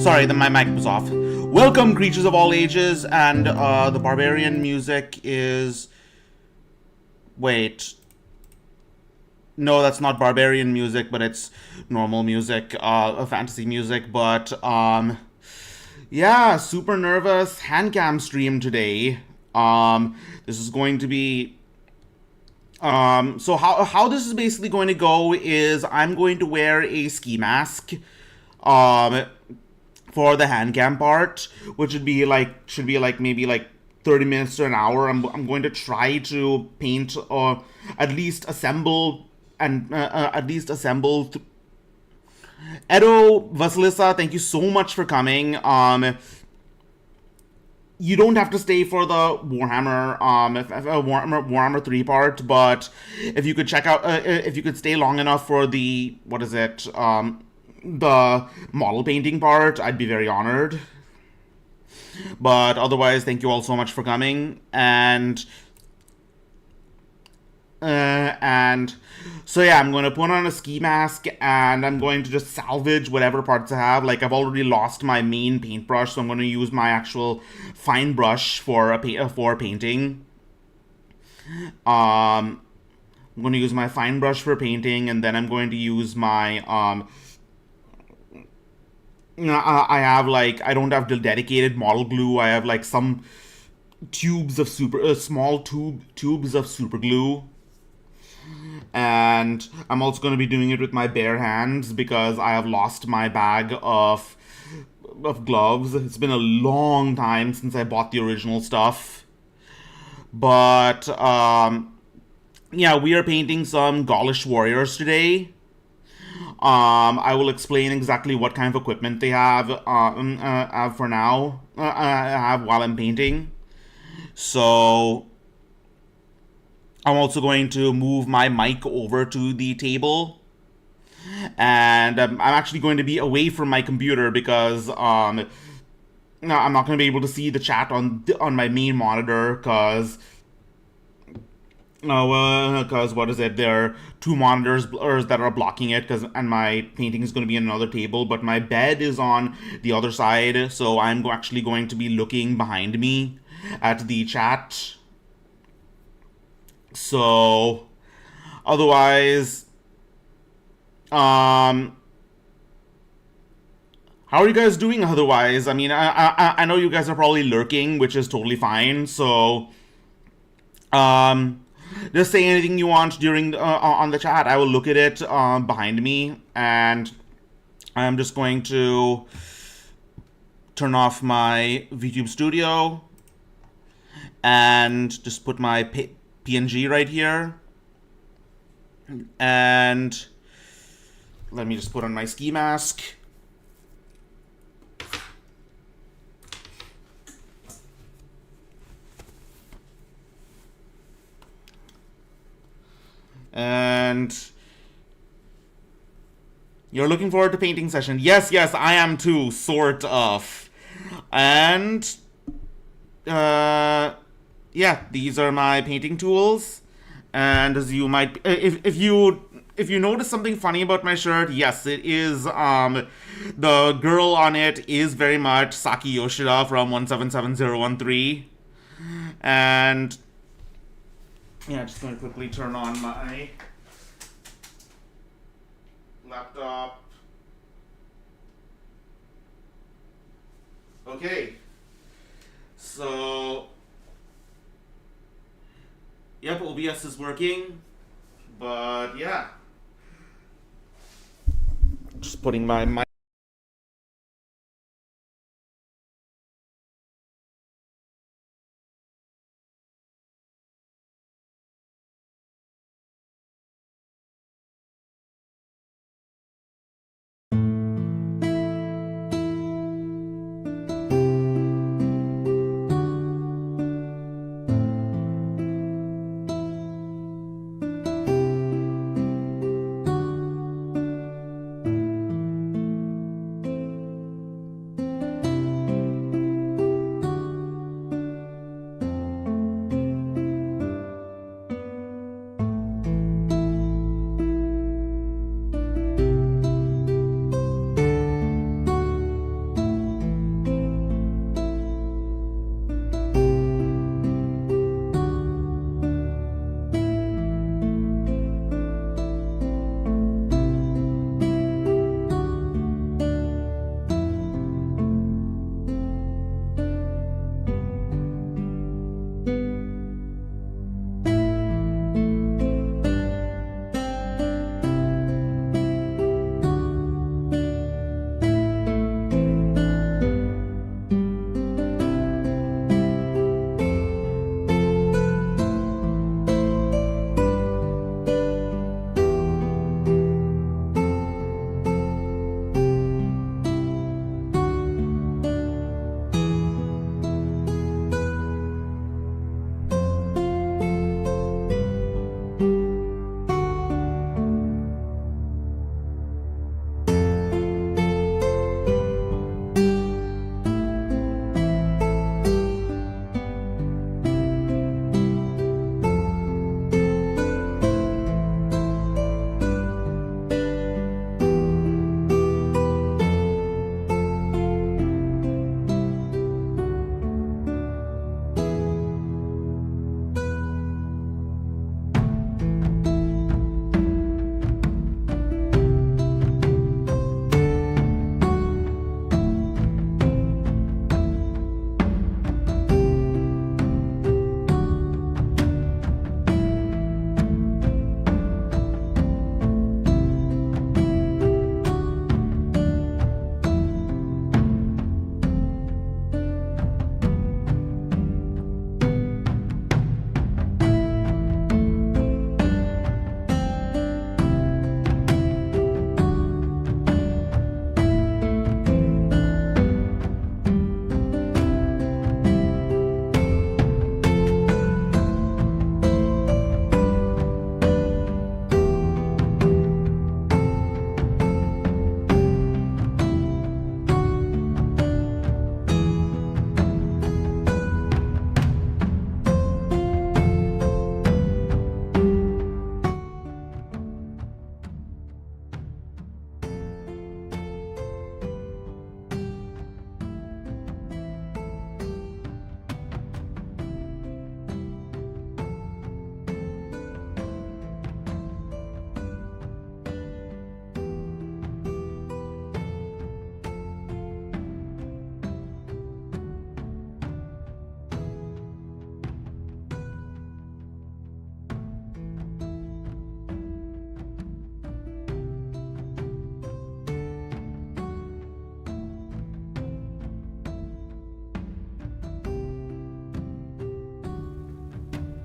Sorry, my mic was off. Welcome, creatures of all ages, and the barbarian music is. Wait. No, that's not barbarian music, but it's normal music, fantasy music. But yeah, super nervous handcam stream today. This is going to be. So how this is basically going to go is I'm going to wear a ski mask. Um, for the handcam part, which should be like maybe like 30 minutes to an hour. I'm going to try to paint or at least assemble Edo Vasilisa, thank you so much for coming. You don't have to stay for the Warhammer 3 part, but if you could check out if you could stay long enough for the the model painting part, I'd be very honored. But otherwise, thank you all so much for coming. And so yeah, I'm going to put on a ski mask and I'm going to just salvage whatever parts I have. Like, I've already lost my main paintbrush, so I'm going to use my actual fine brush for for painting. I'm going to use my fine brush for painting, and then I'm going to use my I have I don't have the dedicated model glue. I have like some tubes of small tubes of super glue, and I'm also going to be doing it with my bare hands because I have lost my bag of gloves. It's been a long time since I bought the original stuff, but yeah, we are painting some Gaulish warriors today. I will explain exactly what kind of equipment they have for now. Have while I'm painting. So I'm also going to move my mic over to the table, and I'm actually going to be away from my computer because no, I'm not going to be able to see the chat on my main monitor because. No, because what is it? There are two monitors that are blocking it, and my painting is going to be on another table, but my bed is on the other side, so I'm actually going to be looking behind me at the chat. So, otherwise, how are you guys doing? Otherwise, I mean, I know you guys are probably lurking, which is totally fine. So, just say anything you want during on the chat. I will look at it behind me, and I'm just going to turn off my VTube Studio and just put my PNG right here. And let me just put on my ski mask. And you're looking forward to painting session. Yes, I am too, sort of. And yeah, these are my painting tools. And as you might, if you notice something funny about my shirt, yes, it is. The girl on it is very much Saki Yoshida from 177013. And yeah, just going to quickly turn on my laptop. Okay. So, yep, OBS is working. But yeah. Just putting my mic.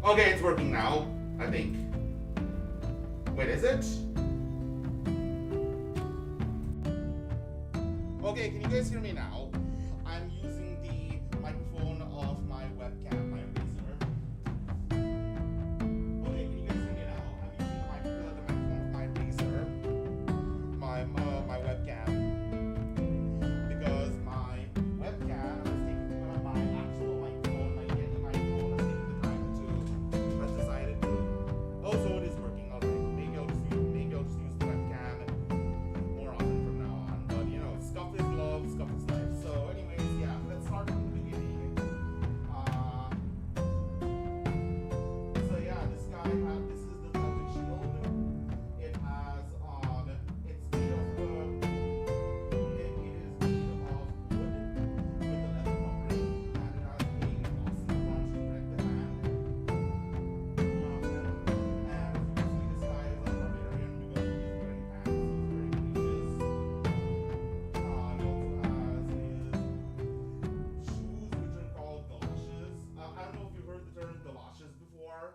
Okay, it's working now, I think. Wait, is it? Okay, can you guys hear me now? I'm using the microphone of my webcam, my Razer. Okay, can you guys hear me now? I'm using the microphone of my Razer, my webcam, because my webcam is taking my actual microphone, my Yeti microphone is taking the time to has decided to. Oh, so it is working. Alright, maybe I'll just use the webcam more often from now on. But you know, stuff is love, stuff is life. So, anyways, yeah, let's start from the beginning. So yeah, this is the Celtic shield. It has it's made of it is made of wood with a leather covering, and it has a gloss in the front to protect the hand. And you can see this guy is a barbarian because he's wearing pants, he's wearing breeches. He also has his shoes, which are called galoshes. I don't know if you've heard the term galoshes before,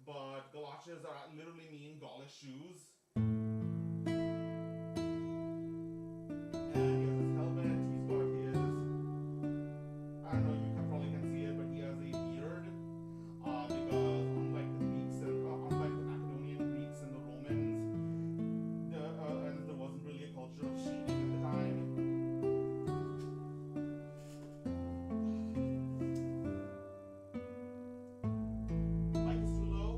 but galoshes literally mean Gaulish shoes. And he has his helmet, he's got his, I don't know, you probably can see it, but he has a beard. Because unlike the Greeks unlike the Macedonian Greeks and the Romans, and there wasn't really a culture of shaving at the time. Mic is too low.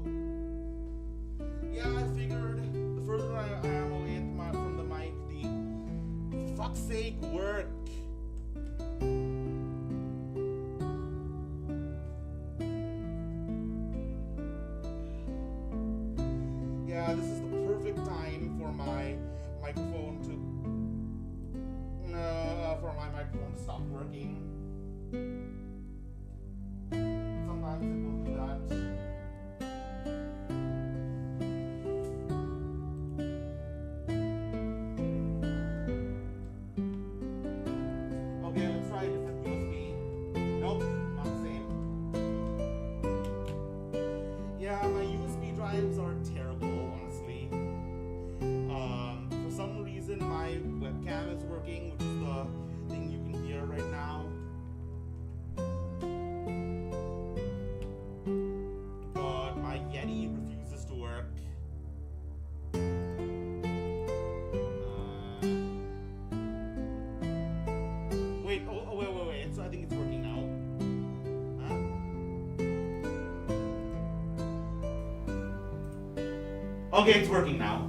Yeah, I figured the further I am away from the mic, the for fuck's sake work. Yeah, this is the perfect time for my microphone to stop working. Sometimes it will do that. Okay, let's try a different USB. Nope, not the same. Yeah, my USB drives are terrible, honestly. For some reason, my webcam is working, which is the thing you can hear right now. But my Yeti refuses to work. Wait, wait. So I think it's working now. Huh? Okay, it's working now.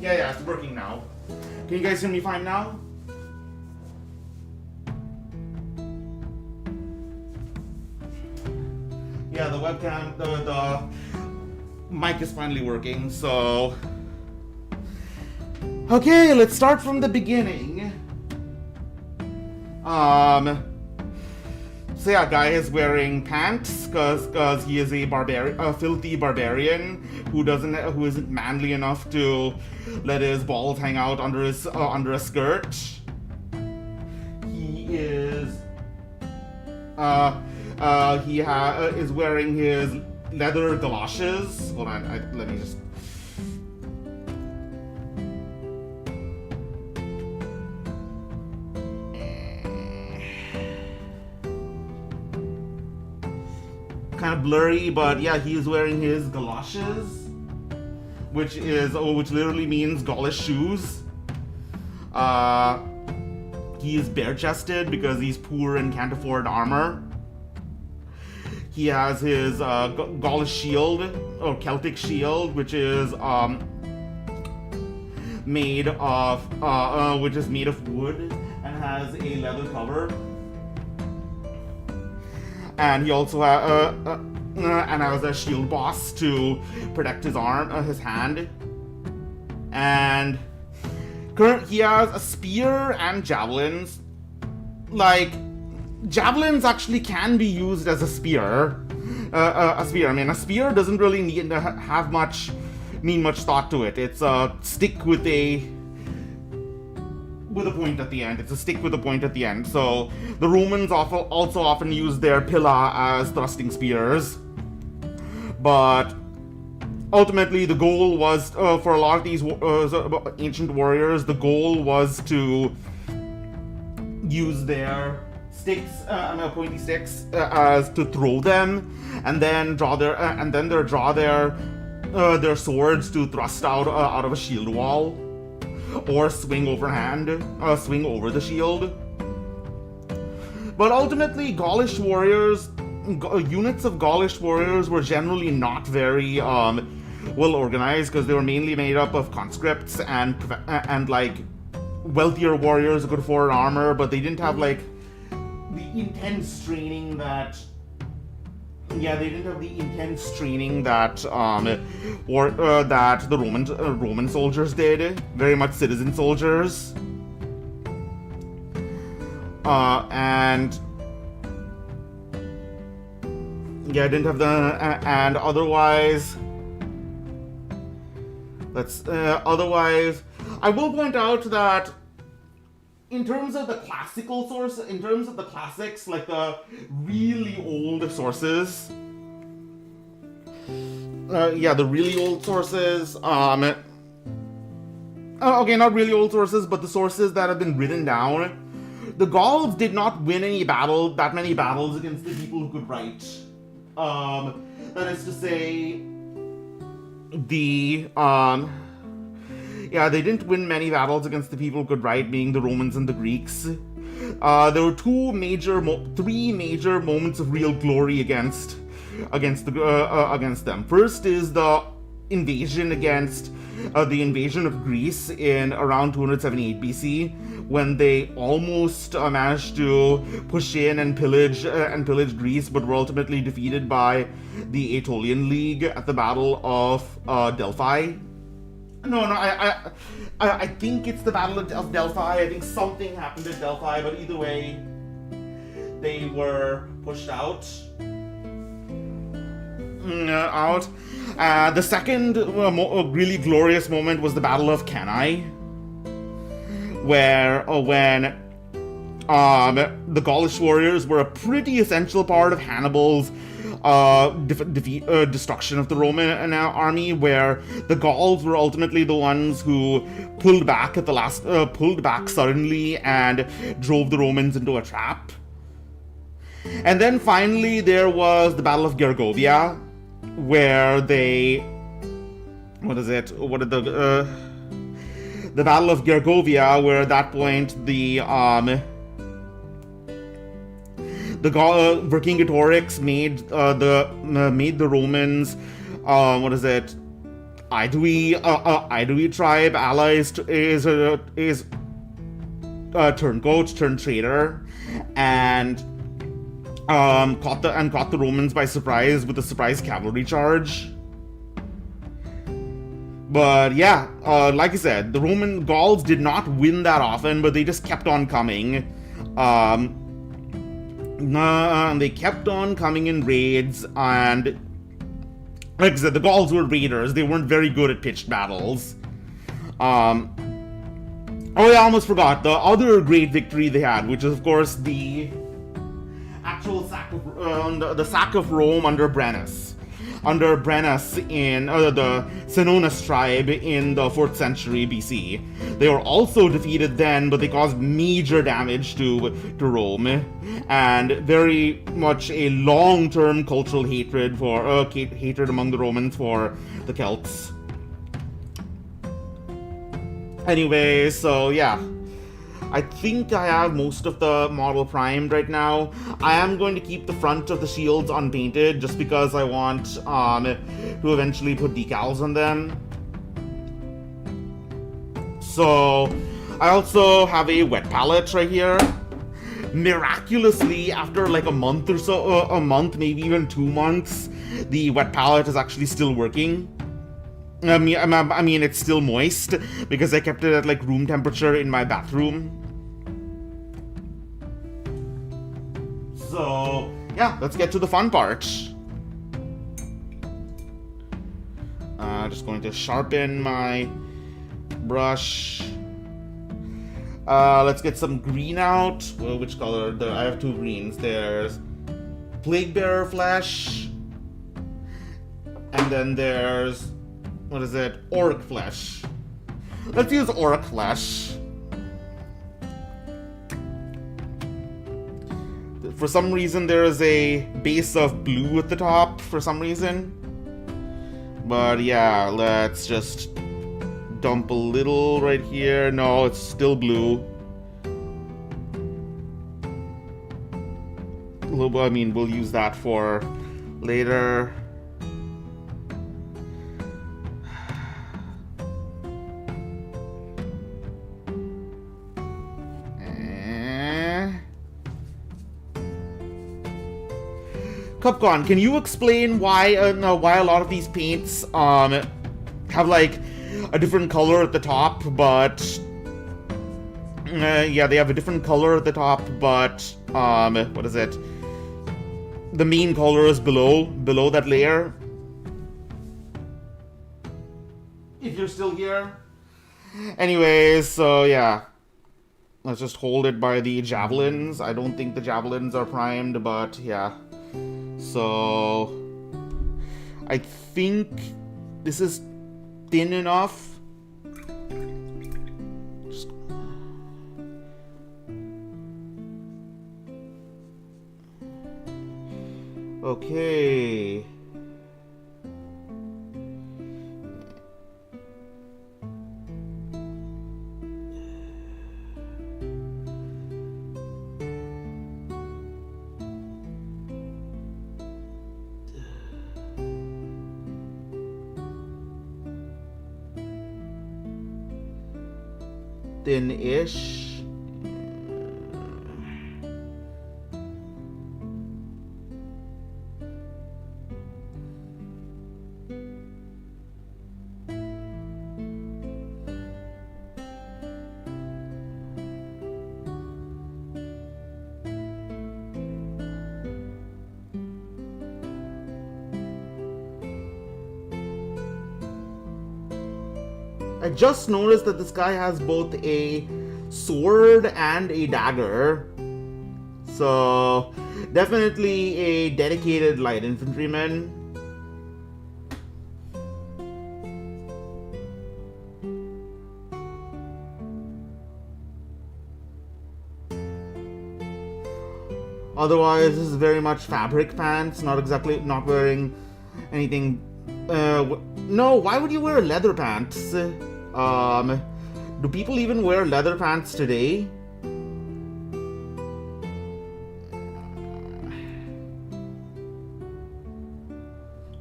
Yeah, it's working now. Can you guys hear me fine now? Yeah, the webcam, the mic is finally working, so... Okay, let's start from the beginning. So yeah, guy is wearing pants because he is a filthy barbarian who isn't manly enough to let his balls hang out under a skirt. He is is wearing his leather galoshes. Hold on, let me just. Kind of blurry, but yeah, he is wearing his galoshes, which literally means Gaulish shoes. He is bare-chested because he's poor and can't afford armor. He has his Gaulish shield or Celtic shield, which is made of wood and has a leather cover. And he also has a shield boss to protect his his hand. And he has a spear and javelins. Like, javelins actually can be used as a spear. I mean, a spear doesn't really need to mean much thought to it. It's a stick with with a point at the end. It's a stick with a point at the end. So the Romans also often used their pilla as thrusting spears. But ultimately, the goal was, for a lot of these ancient warriors, the goal was to use their sticks, pointy sticks, as to throw them, and then draw their swords to thrust out of a shield wall, or swing over the shield. But ultimately, units of Gaulish warriors were generally not very well organized, because they were mainly made up of conscripts and like wealthier warriors who could afford armor, but they didn't have like the intense training that that the Roman soldiers did. Very much citizen soldiers. And yeah, I didn't have and otherwise, I will point out that in terms of the classics, like the really old sources, the really old sources, okay, not really old sources, but the sources that have been written down, the Gauls did not win that many battles against the people who could write. That is to say, they didn't win many battles against the people who could write, being the Romans and the Greeks. There were three major moments of real glory against them. First is the invasion of Greece in around 278 BC, when they almost managed to push in and pillage Greece, but were ultimately defeated by the Aetolian League at the Battle of Delphi. I think it's the Battle of Delphi. I think something happened at Delphi, but either way, they were pushed out. The second really glorious moment was the Battle of Cannae, where when the Gaulish warriors were a pretty essential part of Hannibal's destruction of the Roman army, where the Gauls were ultimately the ones who pulled back suddenly and drove the Romans into a trap. And then finally there was the Battle of Gergovia, where the Battle of Gergovia, where at that point the Vercingetorix made the Romans Aedui tribe allies is turncoat turned traitor, and caught the Romans by surprise with a surprise cavalry charge. But yeah, like I said, the Roman Gauls did not win that often, but they just kept on coming. They kept on coming in raids, and like I said, the Gauls were raiders. They weren't very good at pitched battles. I almost forgot the other great victory they had, which is of course the actual sack of Rome under Brennus. Under Brennus in the Senones tribe in the 4th century BC. They were also defeated then, but they caused major damage to Rome, and very much a long-term cultural hatred among the Romans for the Celts. Anyway, so yeah. I think I have most of the model primed right now. I am going to keep the front of the shields unpainted, just because I want to eventually put decals on them. So, I also have a wet palette right here. Miraculously, after like a month or so, maybe even 2 months, the wet palette is actually still working. I mean, it's still moist, because I kept it at like room temperature in my bathroom. So, yeah, let's get to the fun part. Just going to sharpen my brush. Let's get some green out. Well, which color? I have two greens. There's Plague Bearer flesh. And then there's, what is it? Orc flesh. Let's use orc flesh. For some reason, there is a base of blue at the top, for some reason. But yeah, let's just dump a little right here. No, it's still blue. I mean, we'll use that for later. Cupcon, can you explain why a lot of these paints have like a different color at the top, but yeah, they have a different color at the top, but what is it? The main color is below that layer. If you're still here. Anyways, so yeah. Let's just hold it by the javelins. I don't think the javelins are primed, but yeah. So I think this is thin enough. Okay. Thin-ish. I just noticed that this guy has both a sword and a dagger. So, definitely a dedicated light infantryman. Otherwise, this is very much fabric pants, not wearing anything. No, why would you wear leather pants? Do people even wear leather pants today?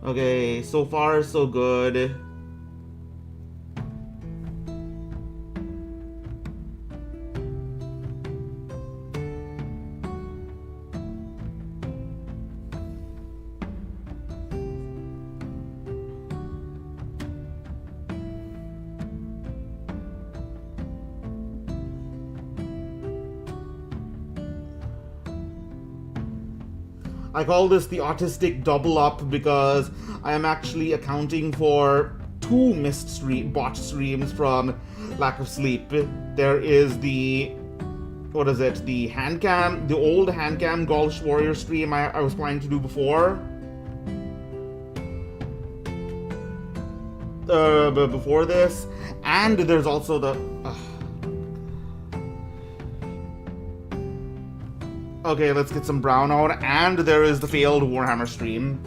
Okay, so far so good. I call this the Autistic double up because I am actually accounting for two botched streams from lack of sleep. There is the, what is it, the Handcam, the old Handcam Gaulish Warrior stream I was planning to do before. Before this, and there's also the... Okay, let's get some brown out, and there is the failed Warhammer stream.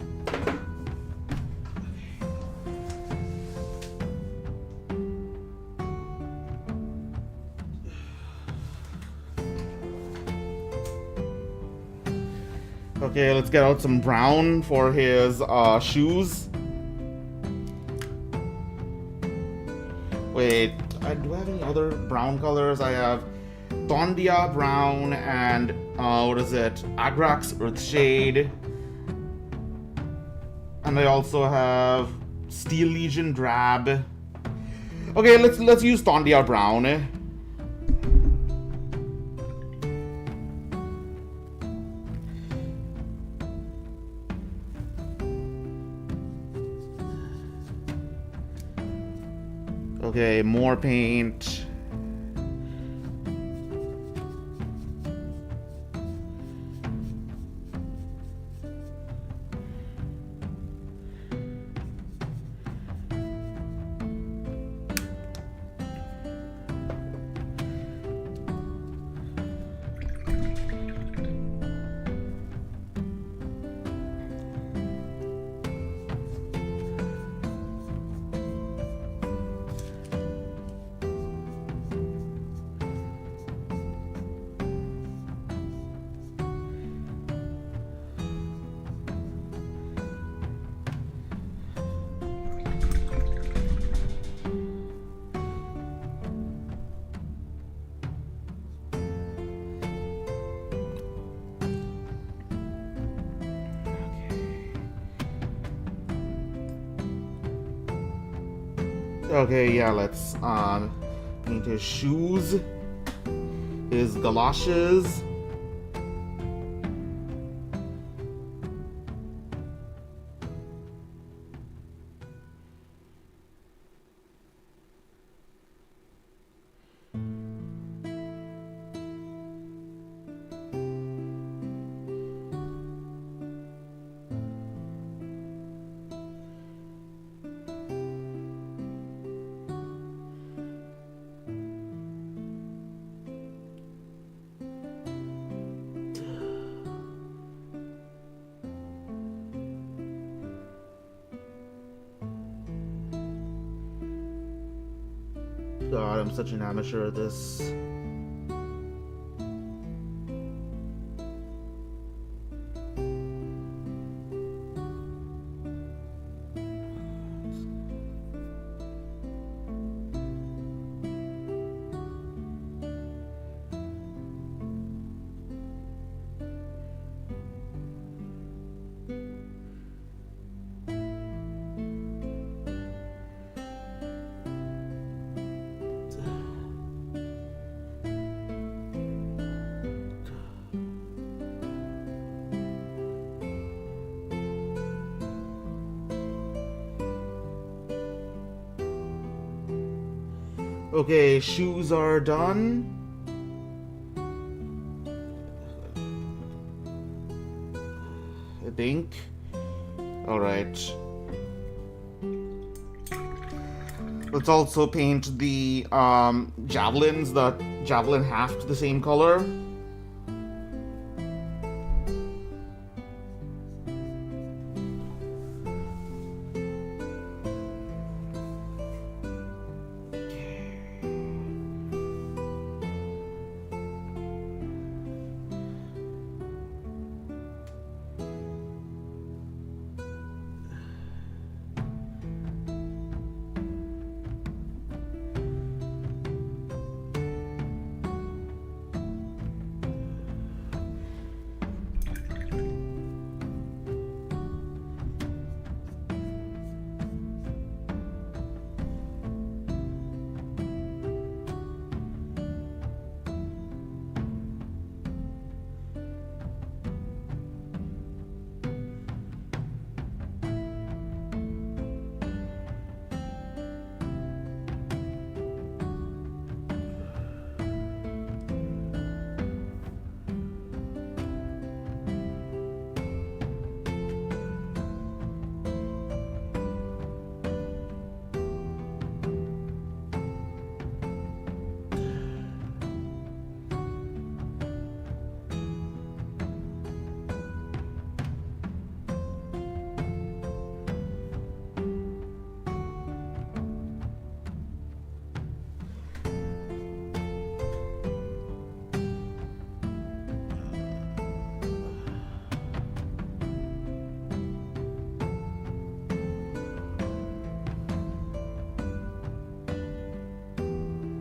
Okay, let's get out some brown for his shoes. Wait, do I have any other brown colors? I have Thondia brown and what is it? Agrax Earthshade. And I also have Steel Legion drab. Okay, let's use Thondia brown. Okay, more paint. Okay, yeah, let's paint his shoes, his galoshes. God, I'm such an amateur at this. Okay, shoes are done. I think. Alright. Let's also paint the javelins, the javelin haft the same color.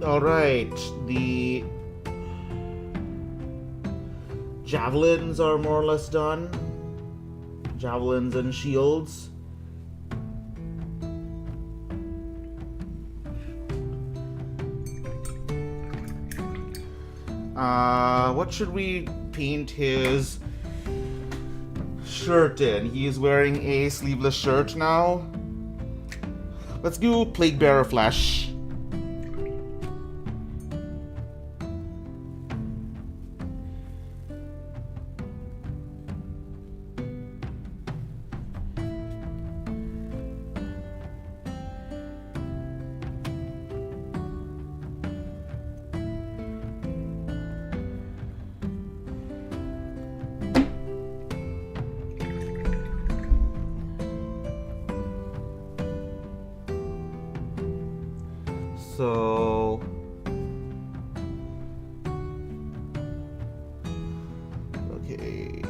Alright, the javelins are more or less done. Javelins and shields. What should we paint his shirt in? He is wearing a sleeveless shirt now. Let's do Plague Bearer Flesh. So okay.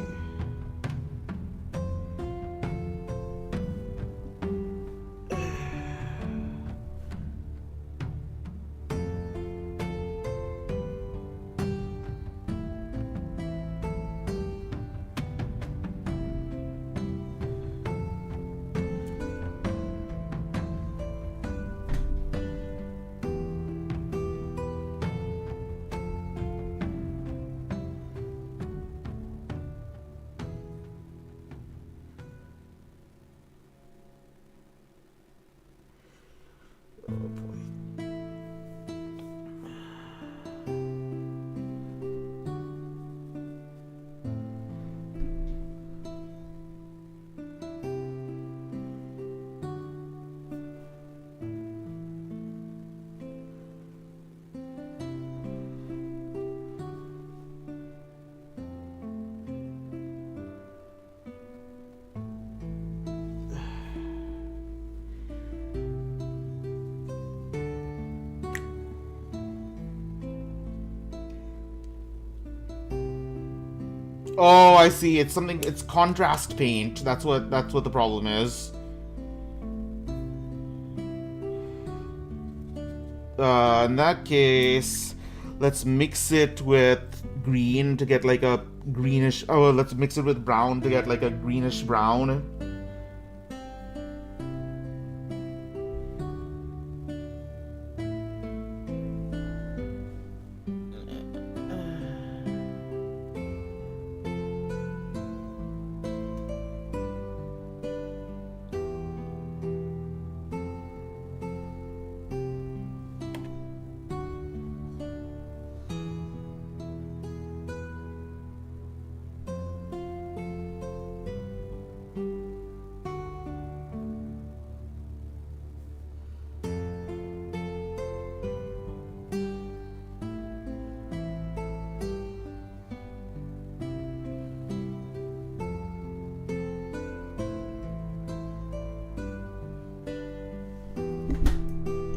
Oh, I see. It's something. It's contrast paint. That's what the problem is. In that case, let's mix it with green to get like a greenish. Oh, let's mix it with brown to get like a greenish brown.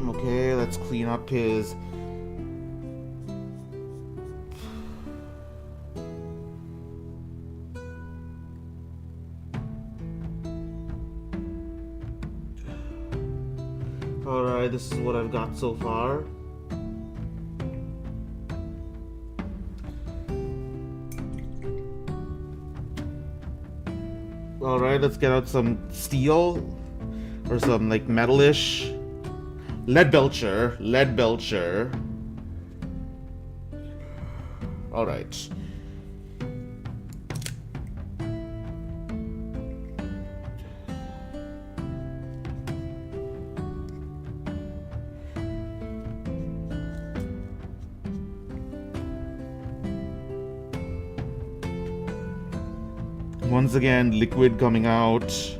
Okay, let's clean up his... Alright, this is what I've got so far. Alright, let's get out some steel. Or some, like, metalish. Lead belcher. Alright. Once again, liquid coming out.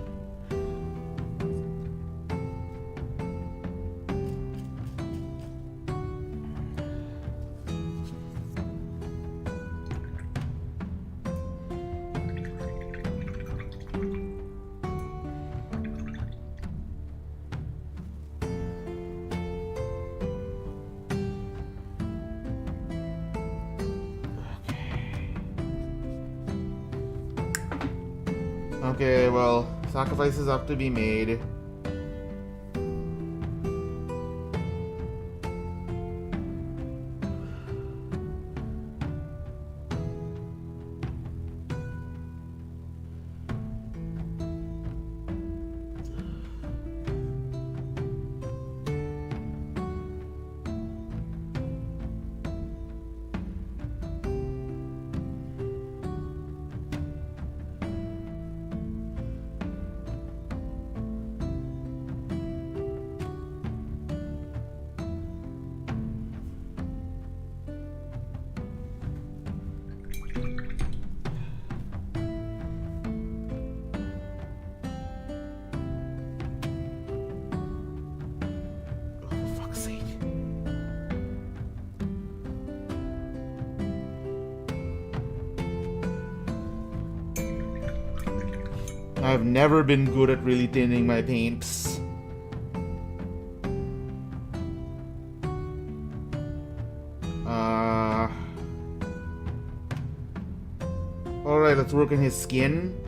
Okay, well, sacrifices have to be made. I've never been good at really thinning my paints. Alright, let's work on his skin.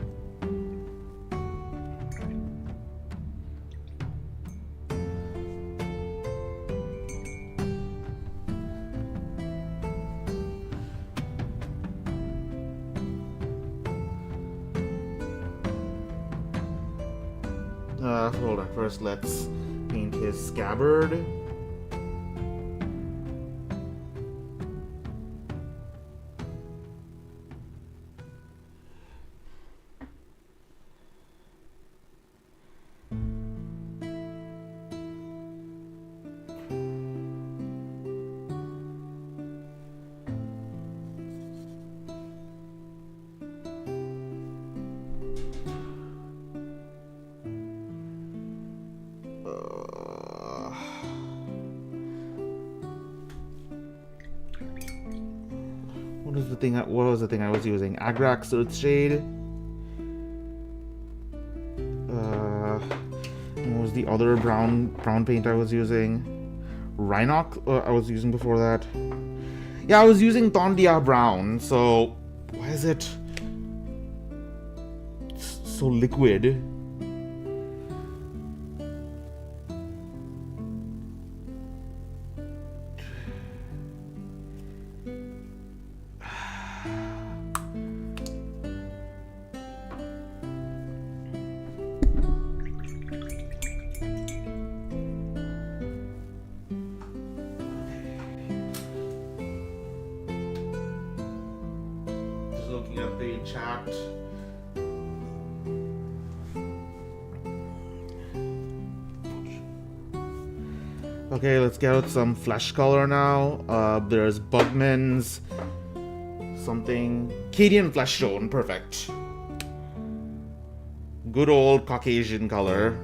Hold on, first let's paint his scabbard. What was the thing I was using? Agrax Earthshade. What was the other brown paint I was using? Rhinoc I was using before that. Yeah, I was using Tondia Brown. So why is it so liquid. Just looking at the chat. Okay, let's get out some flesh color now. There's Bugman's something. Cadian flesh tone, perfect. Good old Caucasian color.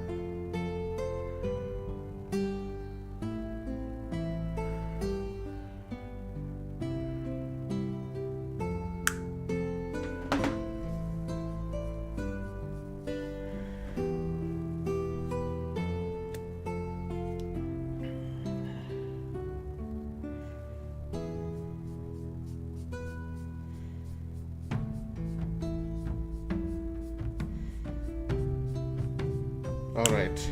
All right.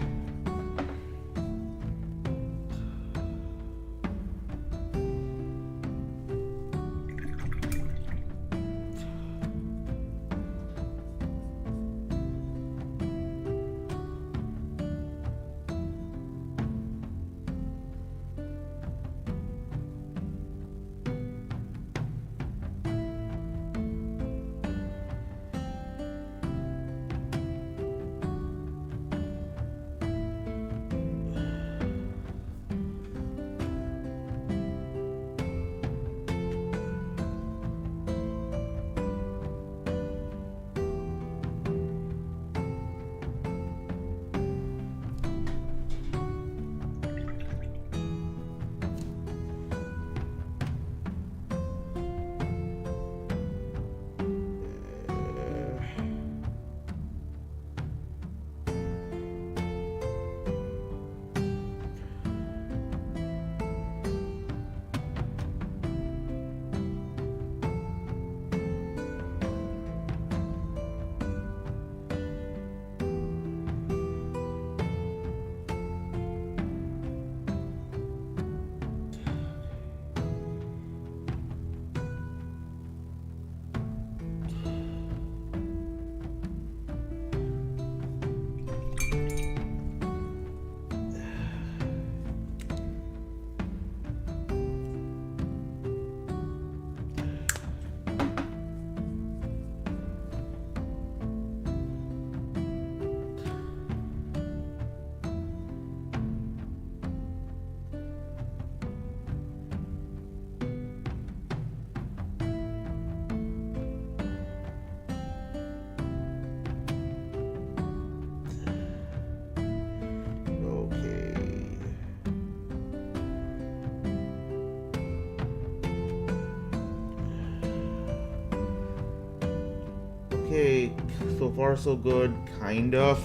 Okay, so far so good, kind of.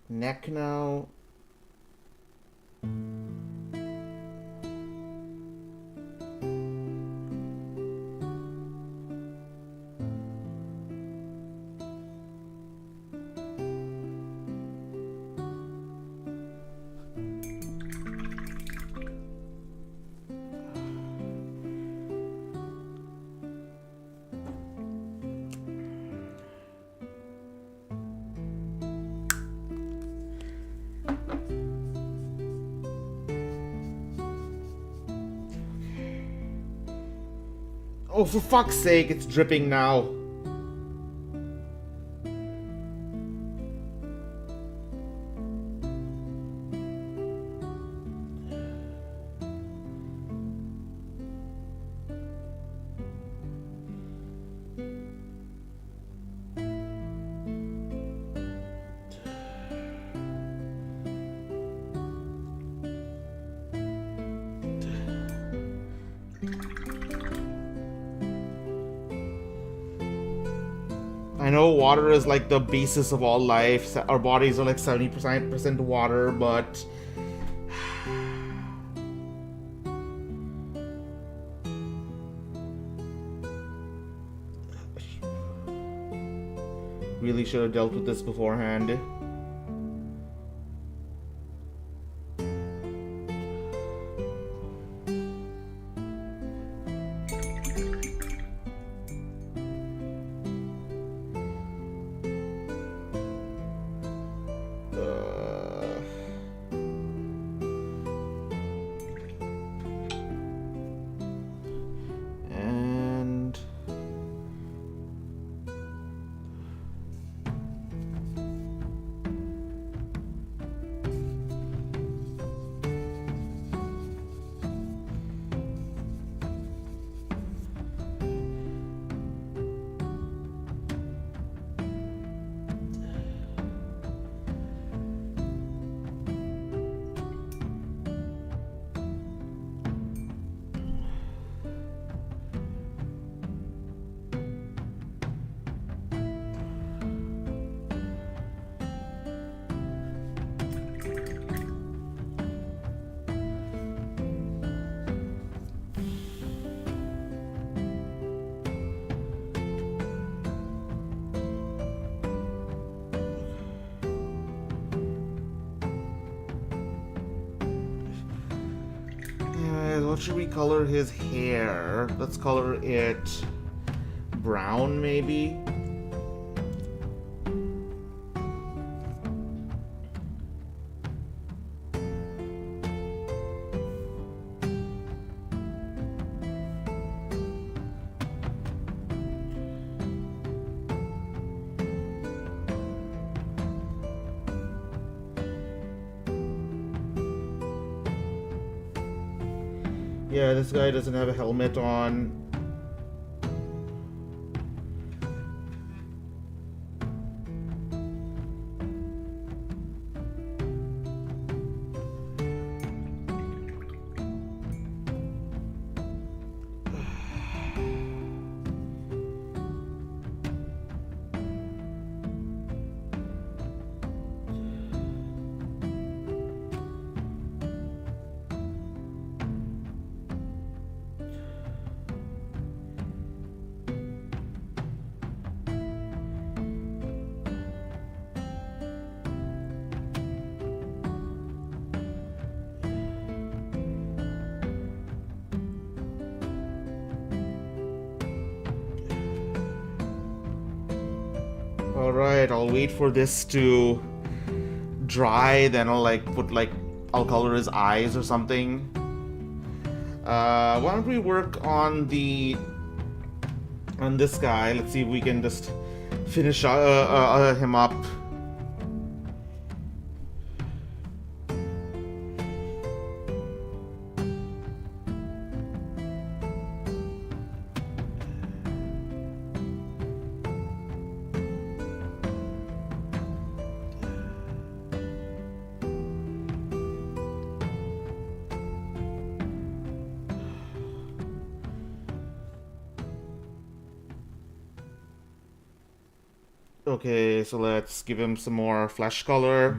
Neck now. Oh, for fuck's sake, it's dripping now. I know water is like the basis of all life. Our bodies are like 70% water, but really should have dealt with this beforehand. What should we color his hair? Let's color it brown, maybe? Yeah, this guy doesn't have a helmet on. Alright, I'll wait for this to dry, then I'll color his eyes or something. Why don't we work on this guy? Let's see if we can just finish him up. Okay, so let's give him some more flesh color.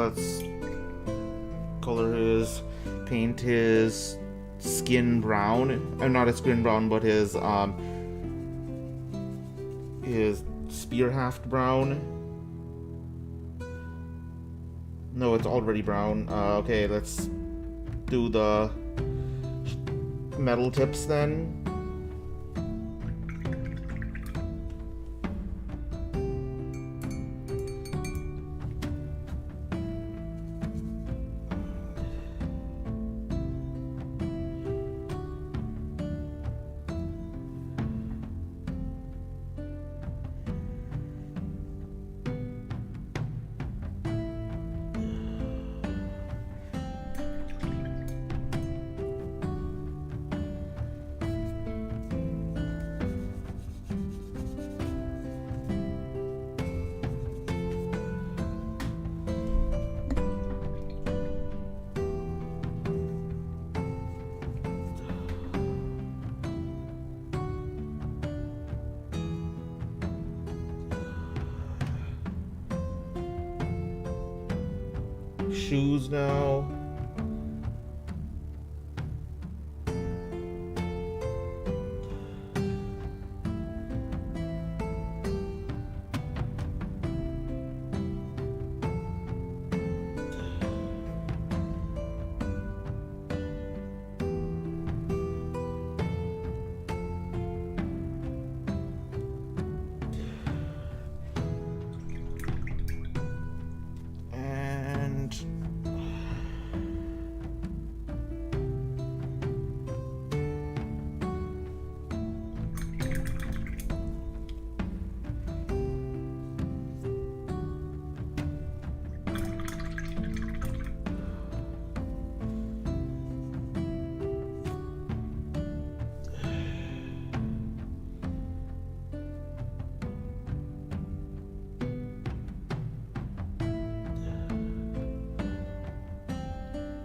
Let's paint his skin brown. Not his skin brown, but his spear haft brown. No, it's already brown. Okay, let's do the metal tips then. Shoes now.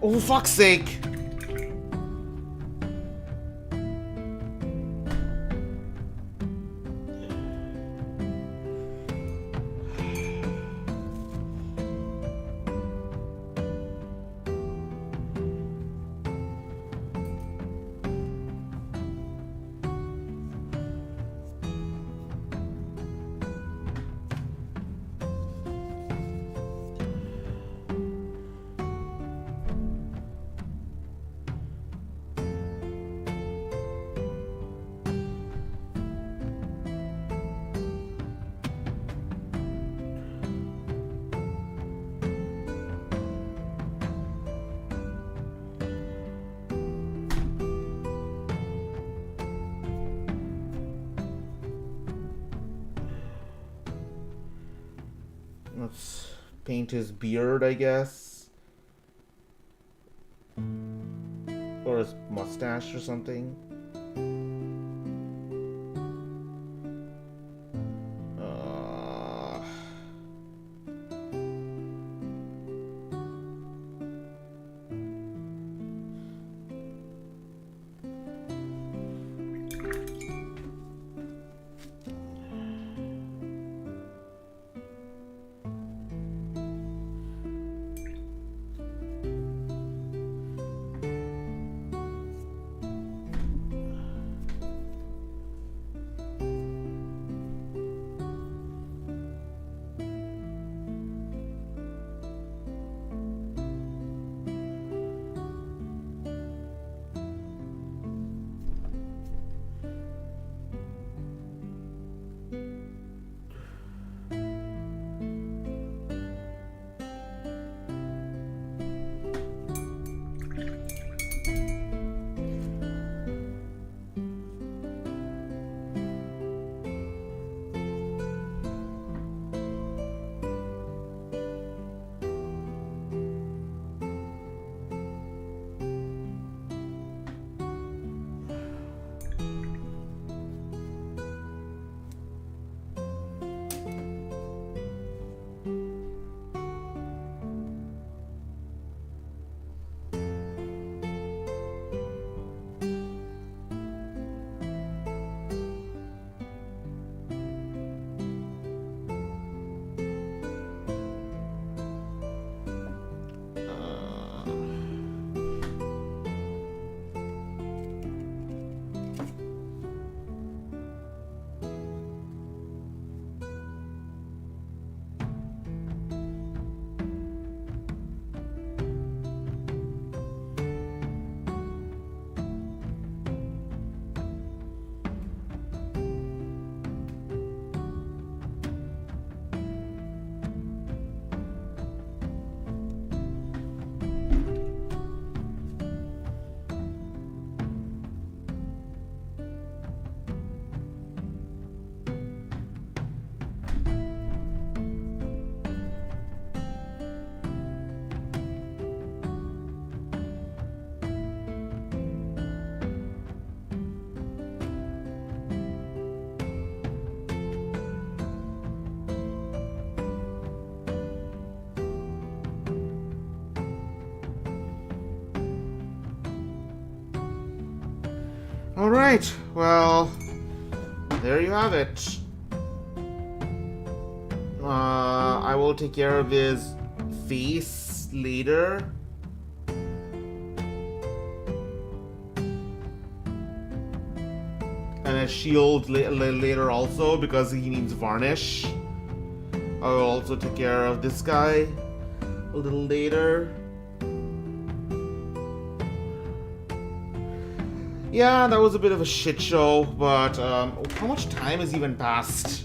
Oh, for fuck's sake! Let's paint his beard, I guess. Or his mustache or something. Alright, well, there you have it. I will take care of his face later. And a shield later also, because he needs varnish. I will also take care of this guy a little later. Yeah, that was a bit of a shit show, but how much time has even passed?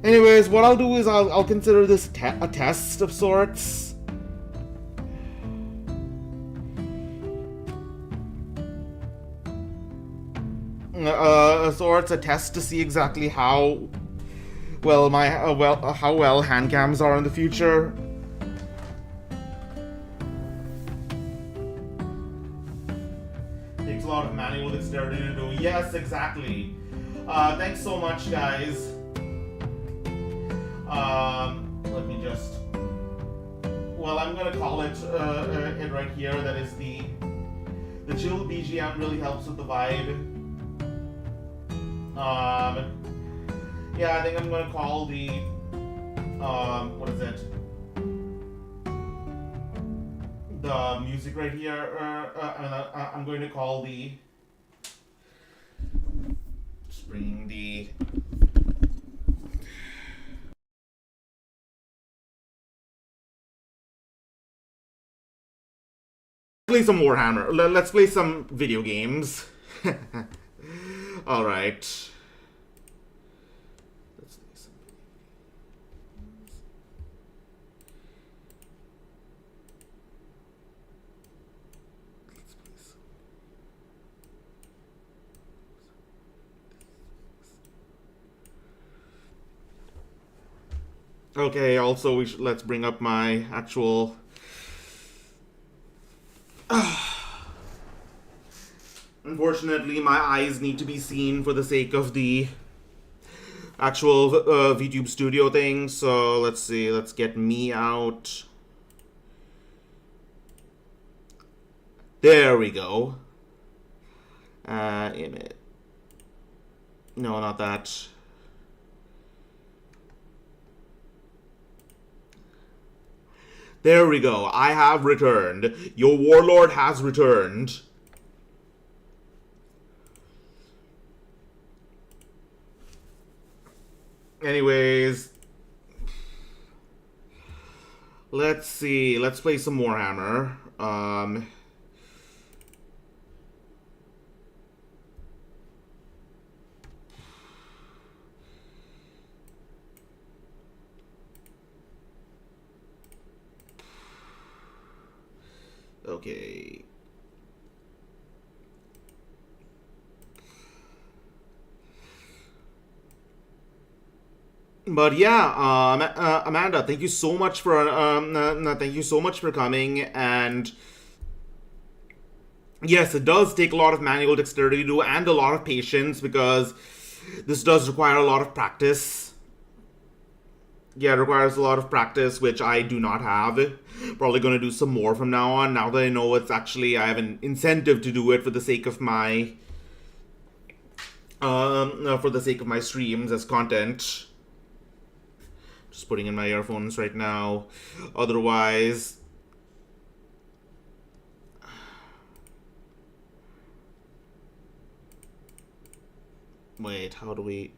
Anyways, what I'll do is I'll consider this a test of sorts. A test to see exactly how well how well handcams are in the future. Takes a lot of manual dexterity to do. Yes, exactly. Thanks so much, guys. Let me just. Well, I'm gonna call it it right here. That is the chill BGM really helps with the vibe. Yeah, I think I'm gonna call the what is it? The music right here. I'm going to call the. Just bring the. Play some Warhammer. Let's play some video games. All right. Let's play some Okay. Also, let's bring up my actual. Unfortunately, my eyes need to be seen for the sake of the actual VTube Studio thing. So let's see. Let's get me out. There we go. Image. No, not that. There we go. I have returned. Your warlord has returned. Anyways, let's see. Let's play some Warhammer. Okay. But yeah, Amanda, thank you so much for coming. And yes, it does take a lot of manual dexterity to do, and a lot of patience, because this does require a lot of practice. Yeah, it requires a lot of practice, which I do not have. Probably going to do some more from now on. Now that I know I have an incentive to do it for the sake of my streams as content. Just putting in my earphones right now. Otherwise, wait, how do we?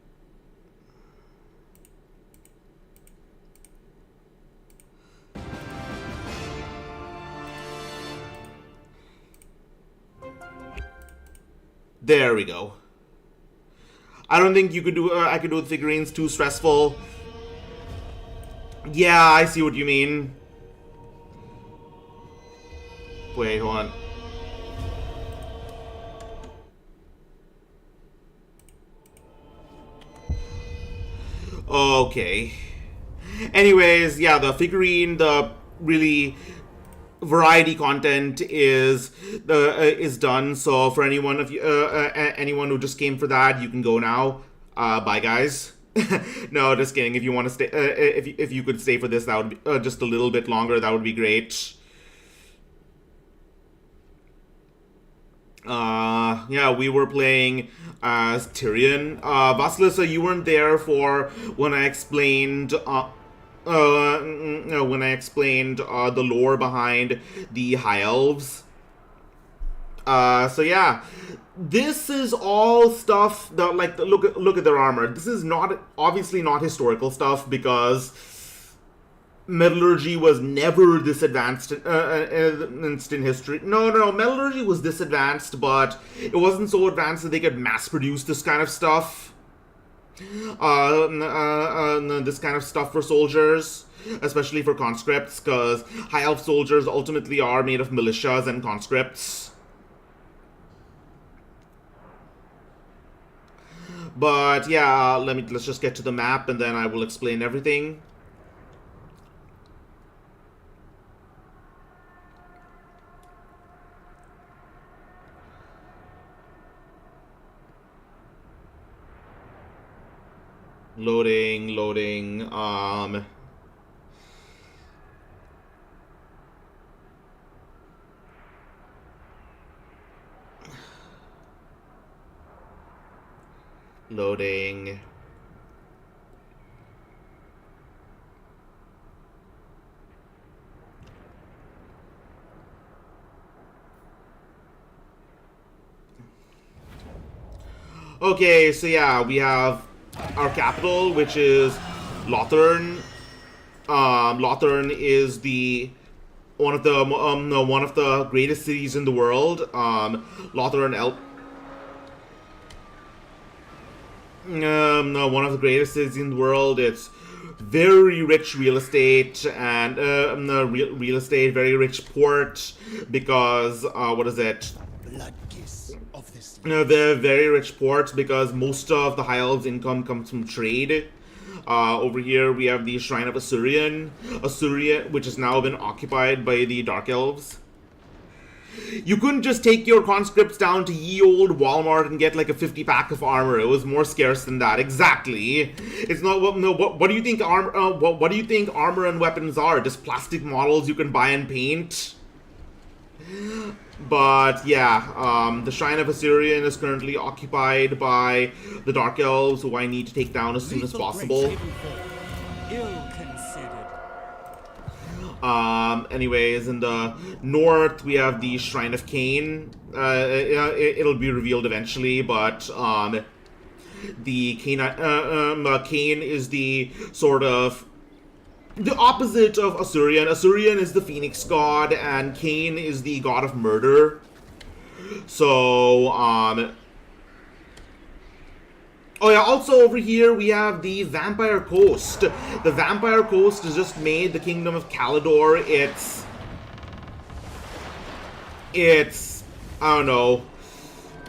There we go. I don't think you could do. I could do the figurines too stressful. Yeah, I see what you mean. Wait, hold on. Okay. Anyways, yeah, the figurine, the really variety content is done. So for anyone of you, anyone who just came for that, you can go now. Bye, guys. No, just kidding. If you want to stay, if you could stay for this, that would be just a little bit longer. That would be great. Yeah, we were playing as Tyrion. Vasilisa, you weren't there for when I explained. When I explained the lore behind the High Elves. So yeah, this is all stuff that, like, look at their armor. This is not obviously not historical stuff because metallurgy was never this advanced in history. No, metallurgy was this advanced, but it wasn't so advanced that they could mass produce this kind of stuff. This kind of stuff for soldiers, especially for conscripts, because high elf soldiers ultimately are made of militias and conscripts. But yeah, let's just get to the map and then I will explain everything. Loading. Loading. Okay, so yeah, we have our capital, which is Lothern. Lothern is one of the greatest cities in the world. Lothern one of the greatest cities in the world. It's very rich real estate and real estate, very rich port because what is it? They're very rich ports because most of the High Elves' income comes from trade. Over here we have the Shrine of Assyrian, which has now been occupied by the Dark Elves. You couldn't just take your conscripts down to ye old Walmart and get like a 50-pack of armor. It was more scarce than that. Exactly. It's not. What do you think what do you think armor and weapons are? Just plastic models you can buy and paint. But yeah, the Shrine of Assyrian is currently occupied by the Dark Elves, who I need to take down as soon as possible. Anyways, in the north, we have the Shrine of Cain. It'll be revealed eventually, but the Cain is the sort of the opposite of Assyrian. Assyrian is the Phoenix god, and Cain is the god of murder. So, oh yeah, also over here we have the Vampire Coast. The Vampire Coast has just made the Kingdom of Calidor. It's I don't know.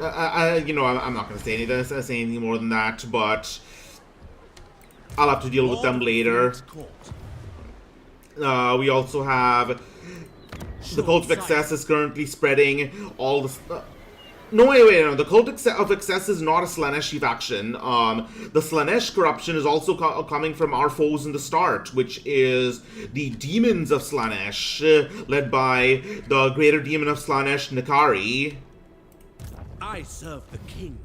I'm not going to say anything more than that, but I'll have to deal with them later. We also have the Cult of Excess is currently spreading all the... No. The Cult of Excess is not a Slaaneshi faction. The Slaanesh corruption is also coming from our foes in the start, which is the Demons of Slaanesh, led by the Greater Demon of Slaanesh, Nikari. I serve the king.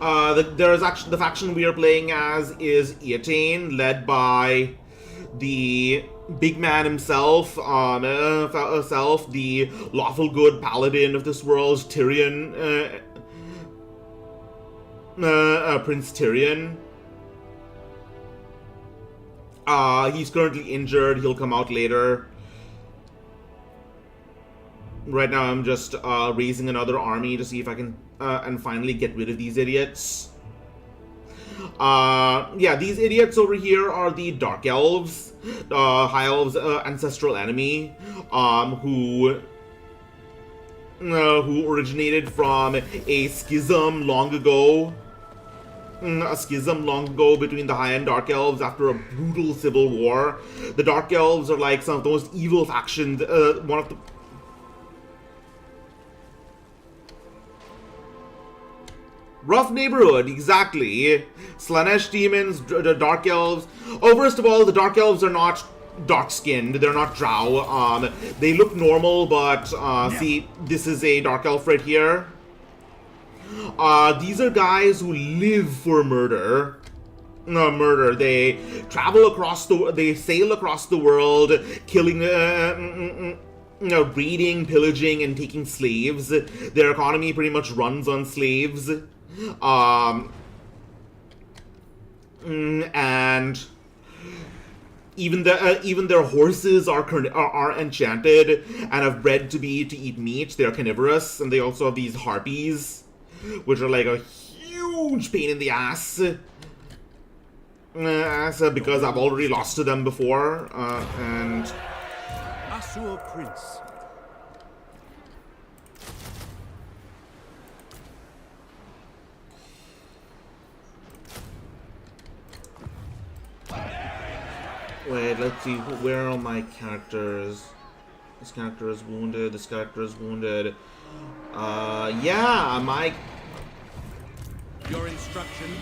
There's actually the faction we are playing as is Eataine, led by the big man himself, the lawful good paladin of this world, Tyrion, Prince Tyrion. He's currently injured. He'll come out later. Right now, I'm just raising another army to see if I can and finally get rid of these idiots. Yeah, these idiots over here are the Dark Elves, High Elves' ancestral enemy, who originated from a schism long ago. a schism long ago between the High and Dark Elves after a brutal civil war. The Dark Elves are like some of the most evil factions, one of the... Rough neighborhood, exactly. Slanesh demons, the Dark Elves. Oh, first of all, the Dark Elves are not dark-skinned. They're not drow. They look normal, but see, this is a Dark Elf right here. These are guys who live for murder. Murder. They travel across they sail across the world, killing, raiding, pillaging, and taking slaves. Their economy pretty much runs on slaves. And even their horses are enchanted and have bred to eat meat. They're carnivorous, and they also have these harpies, which are like a huge pain in the ass. Because I've already lost to them before, and Asur Prince. wait, let's see, where are my characters? This character is wounded, this character is wounded. Yeah, my... Your instructions.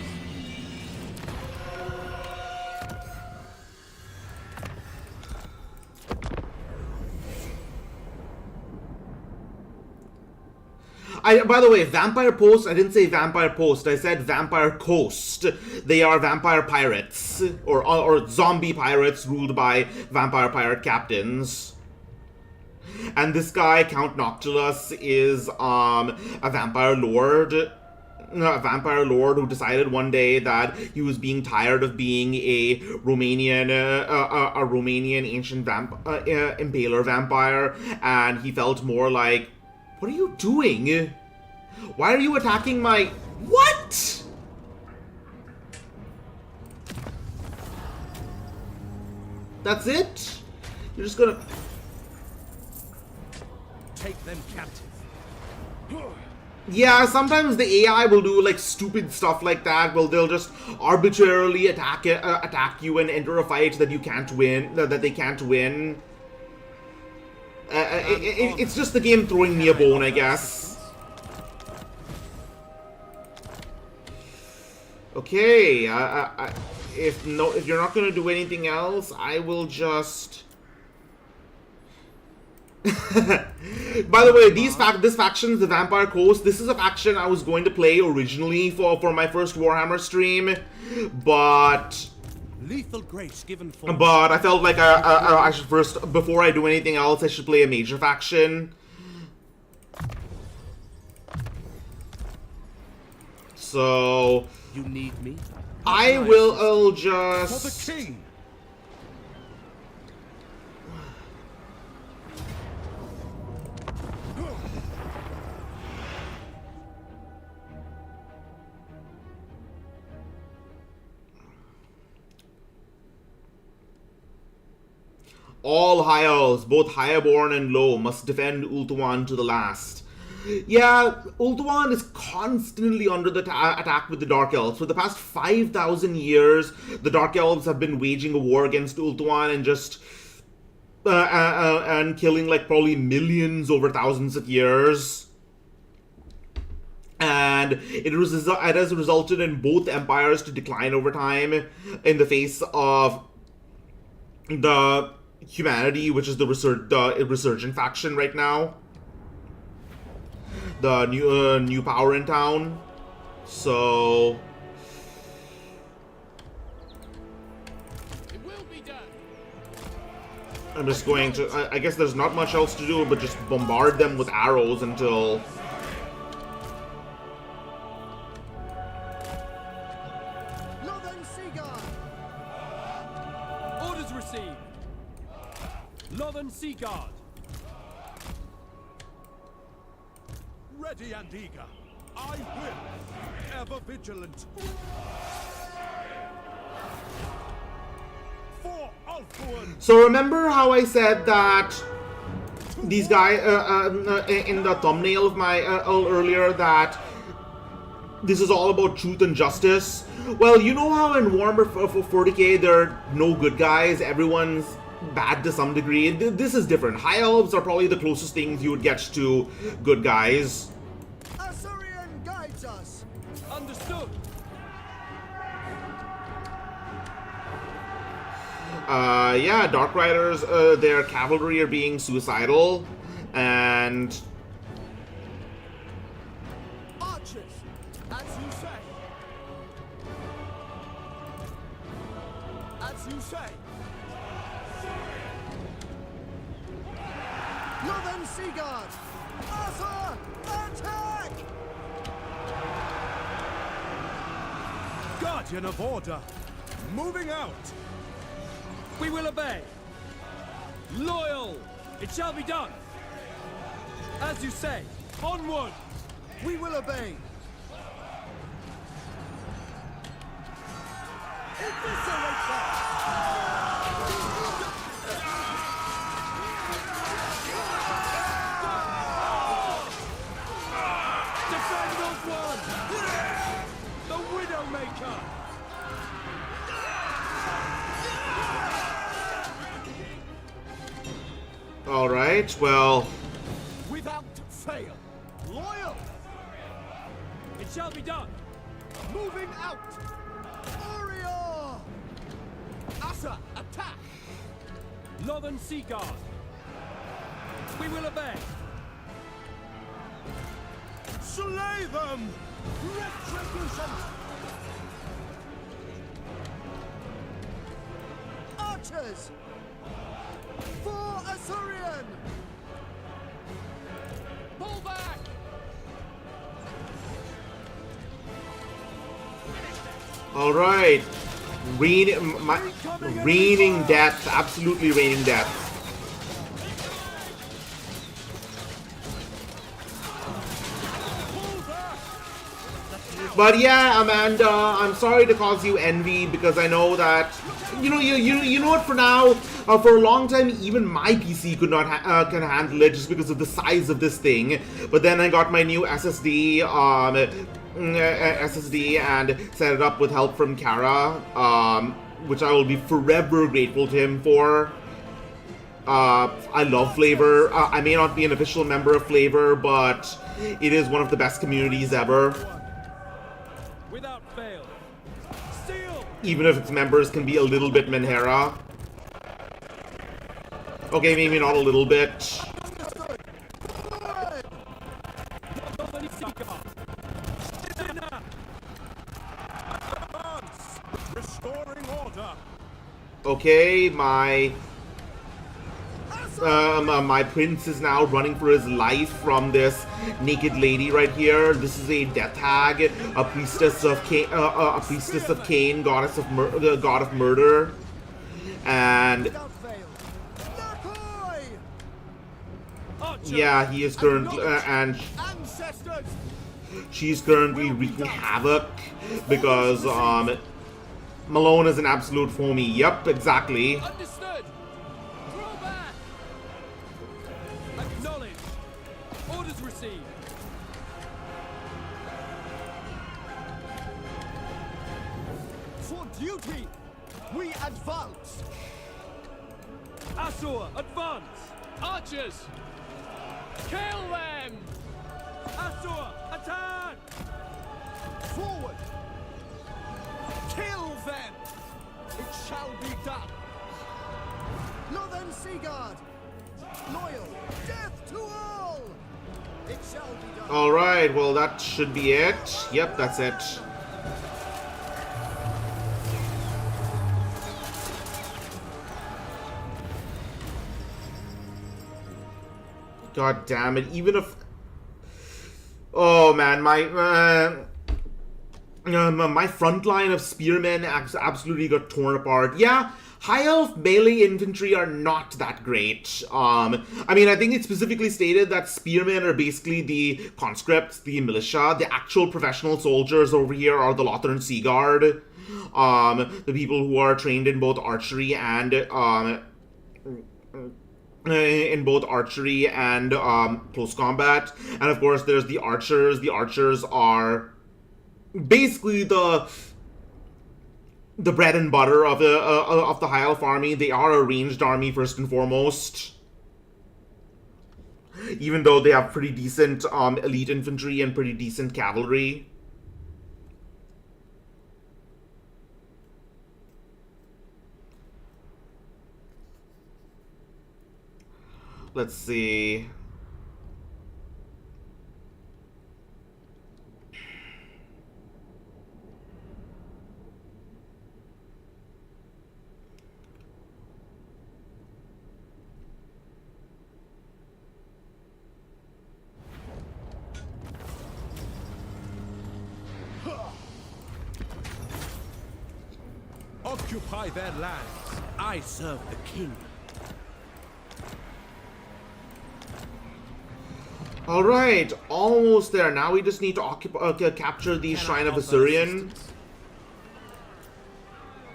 By the way, Vampire Post, I didn't say Vampire Post, I said Vampire Coast. They are vampire pirates, or zombie pirates ruled by vampire pirate captains. And this guy, Count Noctilus, is a vampire lord. A vampire lord who decided one day that he was being tired of being a Romanian ancient impaler vampire, and he felt more like, what are you doing? Why are you attacking my... What? That's it? You're just gonna... Take them captive. Yeah, sometimes the AI will do like stupid stuff like that. Well, they'll just arbitrarily attack you and enter a fight that you can't win, that they can't win. It's just the game throwing me a bone, I guess. Okay, if you're not gonna do anything else, I will just... By the way, this factions, the Vampire Coast, this is a faction I was going to play originally for my first Warhammer stream, but... Lethal grace given for... But I felt like I should first, before I do anything else, I should play a major faction. So... You need me? I'll just... For the king! All High Elves, both Highborn and Low, must defend Ulthuan to the last. Yeah, Ulthuan is constantly under the attack with the Dark Elves. For the past 5,000 years, the Dark Elves have been waging a war against Ulthuan and just... and killing like probably millions over thousands of years. And it has resulted in both empires to decline over time in the face of the humanity, which is the resurgent faction right now. The new power in town. So It will be done. I'm just going to... I guess there's not much else to do but just bombard them with arrows until... Orders received. Lothern Seaguard. Ready and eager. I will. Ever vigilant. For Ulthuan. So remember how I said that these guys in the thumbnail of my earlier that this is all about truth and justice. Well, you know how in Warhammer for 40k there are no good guys, everyone's bad to some degree. This is different. High Elves are probably the closest things you would get to good guys. Assyrian guides us. Understood. Yeah, Dark Riders, their cavalry are being suicidal, and Archers, as you say. As you say. Northern Sea Guard. Arthur, attack! Guardian of Order, moving out. We will obey. Loyal, it shall be done. As you say, onward. We will obey. Eviscerate them. Defend those one. The Widowmaker. all right, well, Without fail. Loyal. It shall be done. Moving out. Orior. Asa, attack. Northern Sea Guard. We will obey. Slay them. Retribution. Archers. For Assyrian. Pull back. all right. Raining death, absolutely raining death. Pull back. But yeah, Amanda, I'm sorry to cause you envy because I know that you know what. For now, for a long time, even my PC could not can handle it just because of the size of this thing. But then I got my new SSD, and set it up with help from Kara, which I will be forever grateful to him for. I love Flavor. I may not be an official member of Flavor, but it is one of the best communities ever. Without fail. Steel. Even if its members can be a little bit Menhera. Okay, maybe not a little bit. Understood. Forward. Northern Sea Guard. Dinner. Advance. Restoring order. Okay, my prince is now running for his life from this naked lady right here. This is a death hag, a priestess of Cain, goddess of god of murder, and Without fail. Nakoi. Archer. yeah, he is currently and Ancestors. she's currently wreaking havoc because Malone is an absolute foamy. Yep, exactly. Understood. Draw back. Acknowledge. Orders received. For duty, we advance. Asur, advance. Archers. Kill them. Asur, attack. Forward. Kill them. It shall be done. Northern Sea Guard. Loyal. Death to all. It shall be done. All right, well that should be it. Yep, that's it. God damn it! Even if, oh man, my front line of spearmen absolutely got torn apart. Yeah, high elf melee infantry are not that great. I mean, I think it specifically stated that spearmen are basically the conscripts, the militia. The actual professional soldiers over here are the Lothern Sea Guard, the people who are trained in both archery and close combat. And of course there's the archers. The archers are basically the bread and butter of the High Elf army. They are a ranged army first and foremost, even though they have pretty decent elite infantry and pretty decent cavalry. Let's see. Occupy their lands. I serve the king. All right, almost there. Now we just need to capture the Shrine of Assyrian.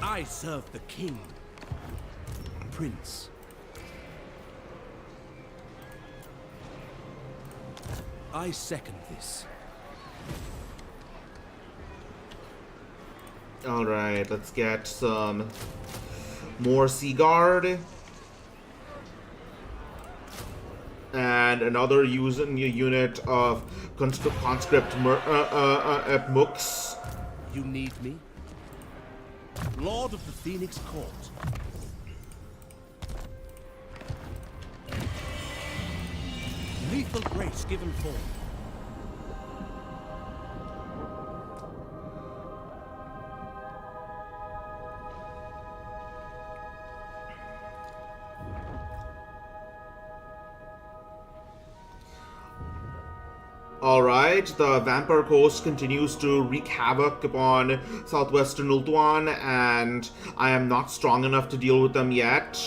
I serve the king. Prince. I second this. All right, let's get some more Sea Guard. And another unit of conscript mooks. You need me? Lord of the Phoenix Court. Lethal grace given form. Alright, the Vampire Coast continues to wreak havoc upon southwestern Ultuan, and I am not strong enough to deal with them yet.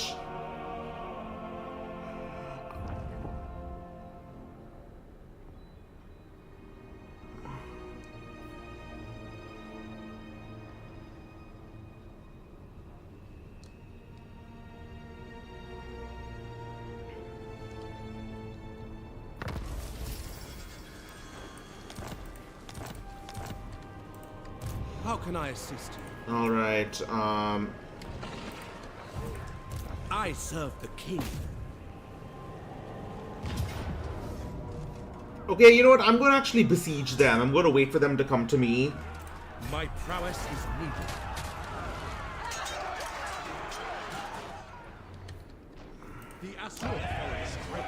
How can I assist you? Alright, I serve the king. okay, you know what? I'm going to actually besiege them. I'm going to wait for them to come to me. My prowess is needed. The assault follows straight.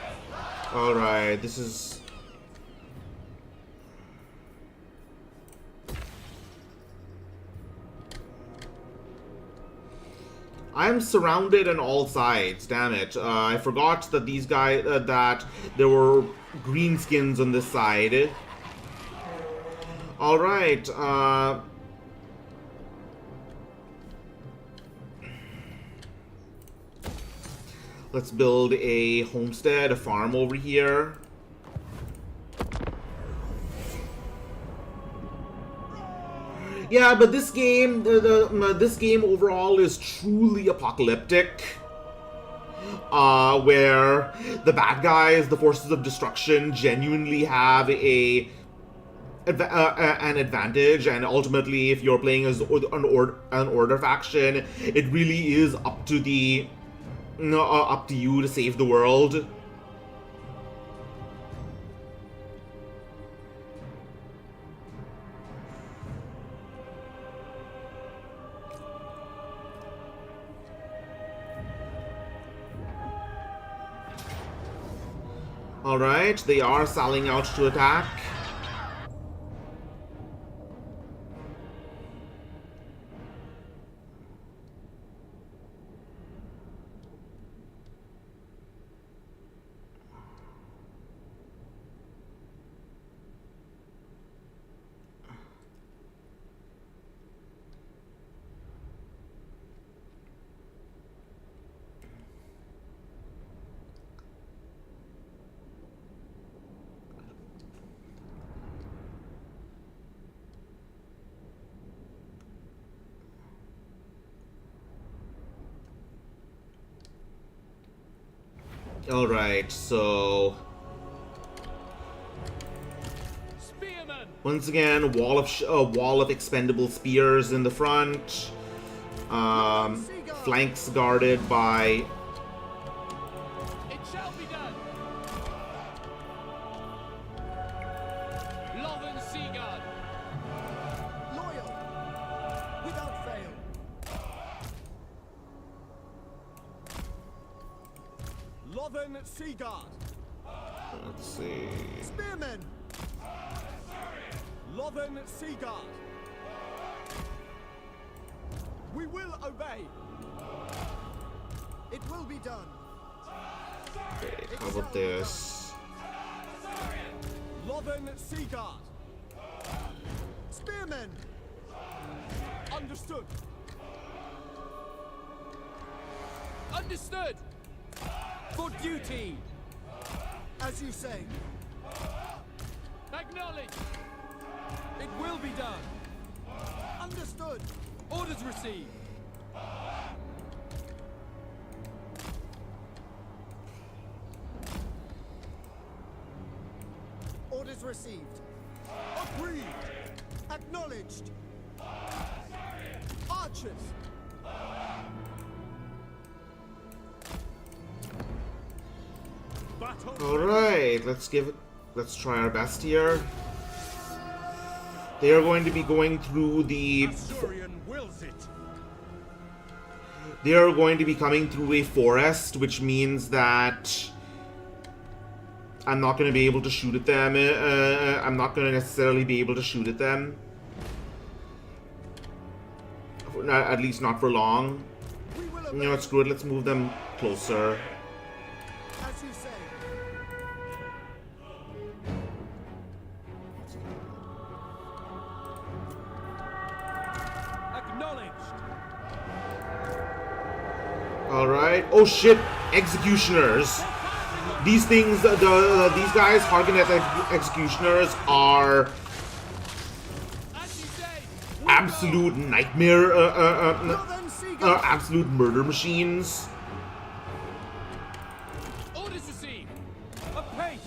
Alright, this is... I'm surrounded on all sides, damn it. I forgot that these guys, that there were greenskins on this side. Alright, let's build a homestead, a farm over here. Yeah, but this game, this game overall is truly apocalyptic. Where the bad guys, the forces of destruction, genuinely have an advantage, and ultimately, if you're playing as an order faction, it really is up to up to you to save the world. Alright, they are sallying out to attack. Alright, so... Spearman! Once again, wall of expendable spears in the front. Flanks guarded by. It shall be done. Lothern Seaguard. Loyal. Without fail. Lothern Seaguard. Let's see. Spearmen. Lothern Seaguard. We will obey. It will be done. Okay, how about this? Lothern Seaguard. Spearmen. Understood. Understood. For duty. As you say. Acknowledged. It will be done. Understood. Orders received. Orders received. Agreed. Acknowledged. Archers. Battle. All right, let's try our best here. They are going to be going through the. Asturian wills it. They are going to be coming through a forest, which means that I'm not going to be able to shoot at them. I'm not going to necessarily be able to shoot at them. At least not for long. We will You obey. know what, screw it, let's move them closer. As you say. Acknowledged. Alright. Oh shit! Executioners! These things, these guys, Hargonnet executioners, are As you say. absolute nightmare, Northern Seaguard. absolute murder machines. Orders received. Apace.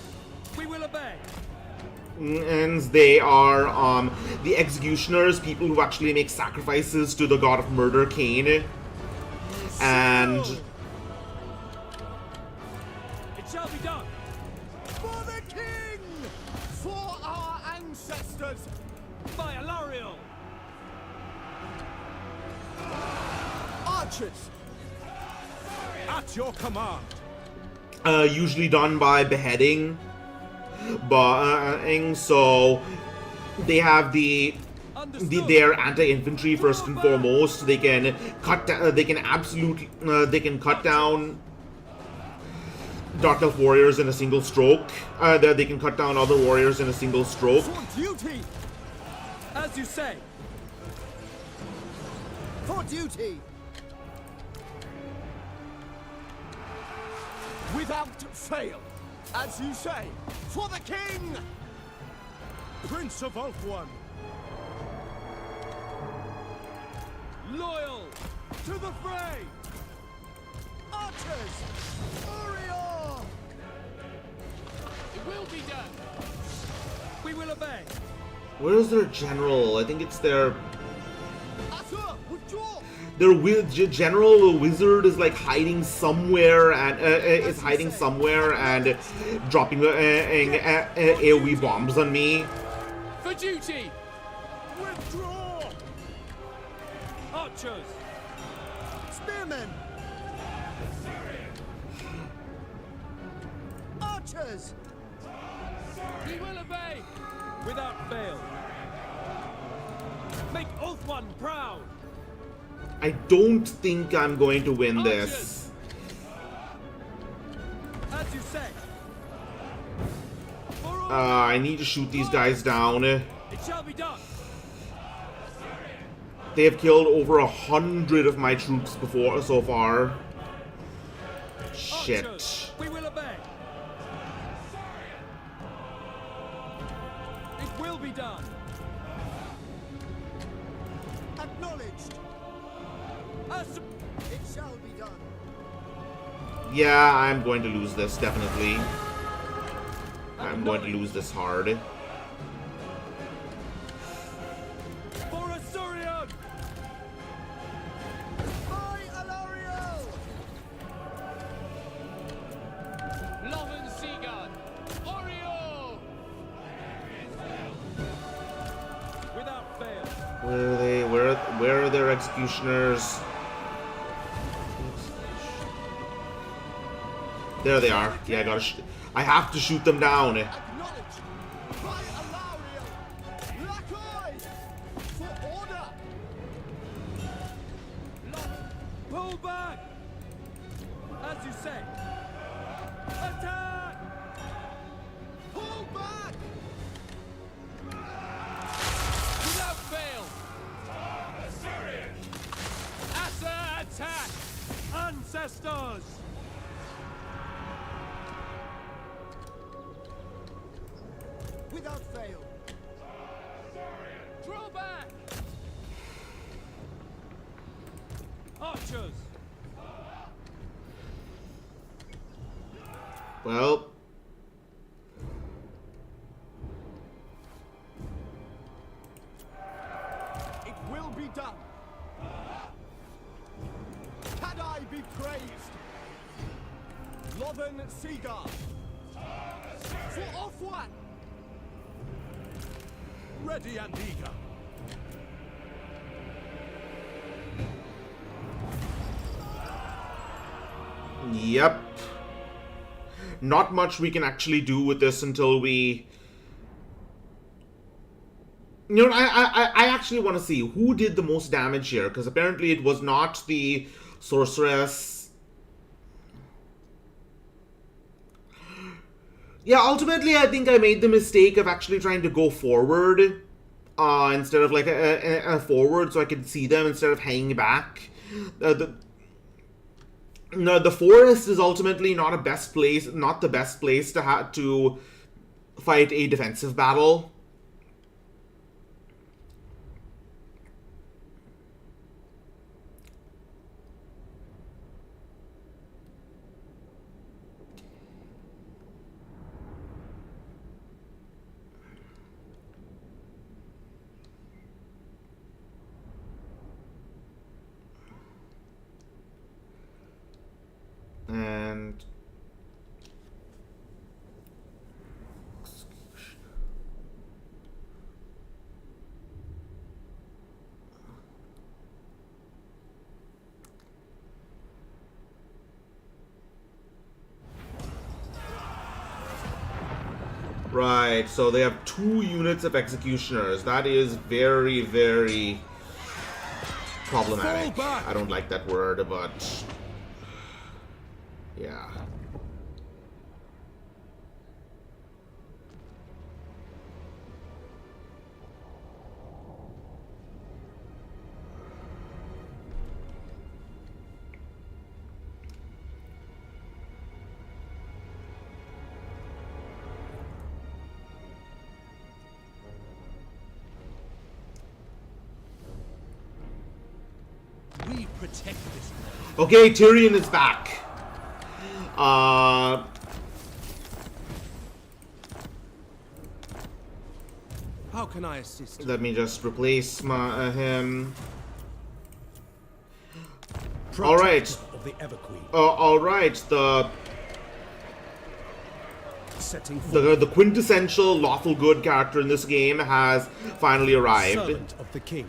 We will obey. And they are, the executioners, people who actually make sacrifices to the god of murder, Cain. And Seal. It shall be done. For the king! For our ancestors! By Alariel. Archers! At your command! usually done by beheading. So they have their anti-infantry first and foremost. They can cut down Dark Elf warriors in a single stroke. They can cut down other warriors in a single stroke. For duty! As you say. For duty! Without fail! As you say! For the king! Prince of Ulthuan! Loyal. To the fray! Archers! Orior! It will be done. We will obey. Where is their general? I think it's their Arthur, withdraw! general wizard is like hiding somewhere and dropping AoE bombs on me. For duty. Withdraw! Archers. Spearmen! Archers! We will obey. Without fail. Make Ulthuan proud. I don't think I'm going to win this. As you say. For all, I need to shoot these guys down. it shall be done. They have killed over 100 of my troops so far. Shit. Archers, we will obey. It will be done. Acknowledged! As It shall be done. Yeah, I'm going to lose this, definitely. I'm going to lose this hard. Where are they? Where are their executioners? There they are. Yeah, I have to shoot them down. Acknowledge. By Alauriel. Lakoi. For order. Pull back! As you say. Attack! Pull back. Without fail! Assa attack! Ancestors! Without fail. Draw back! Archers! Well, It will be done. Kadai be praised. Loven Seagull. For Offwan. Ready and eager. yep. Not much we can actually do with this until we... You know, I actually want to see who did the most damage here, because apparently it was not the sorceress. Yeah, ultimately I think I made the mistake of actually trying to go forward instead of like a forward, so I could see them instead of hanging back. No, the forest is ultimately not the best place to fight a defensive battle. And right, so they have 2 units of executioners. That is very, very problematic. I don't like that word, but yeah. We protect this land. Okay, Tyrion is back. How can I assist? Let me just replace him. All right. Of the Everqueen. All right. Setting The quintessential lawful good character in this game has finally arrived. servant of the king.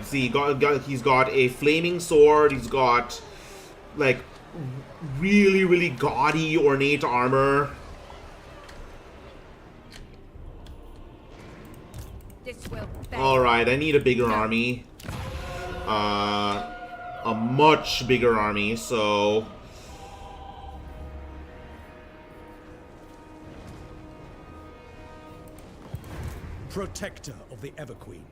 See, he's got a flaming sword. He's got like really, really gaudy, ornate armor. This will fail. All right, I need a bigger army. A much bigger army. So. Protector of the Everqueen.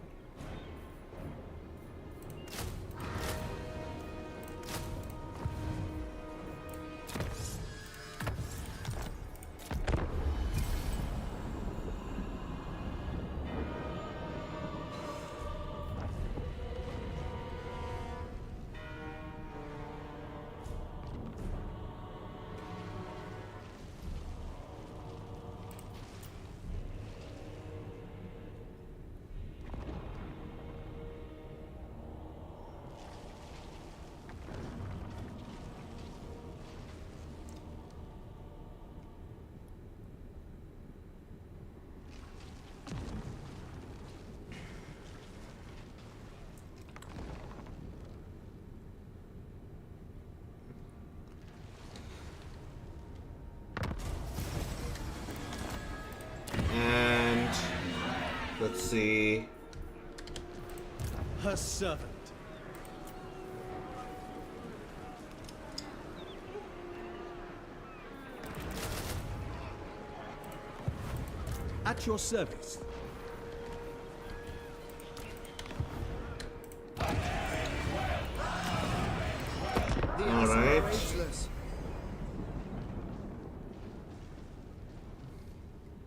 let's see. Her servant. At your service. All right.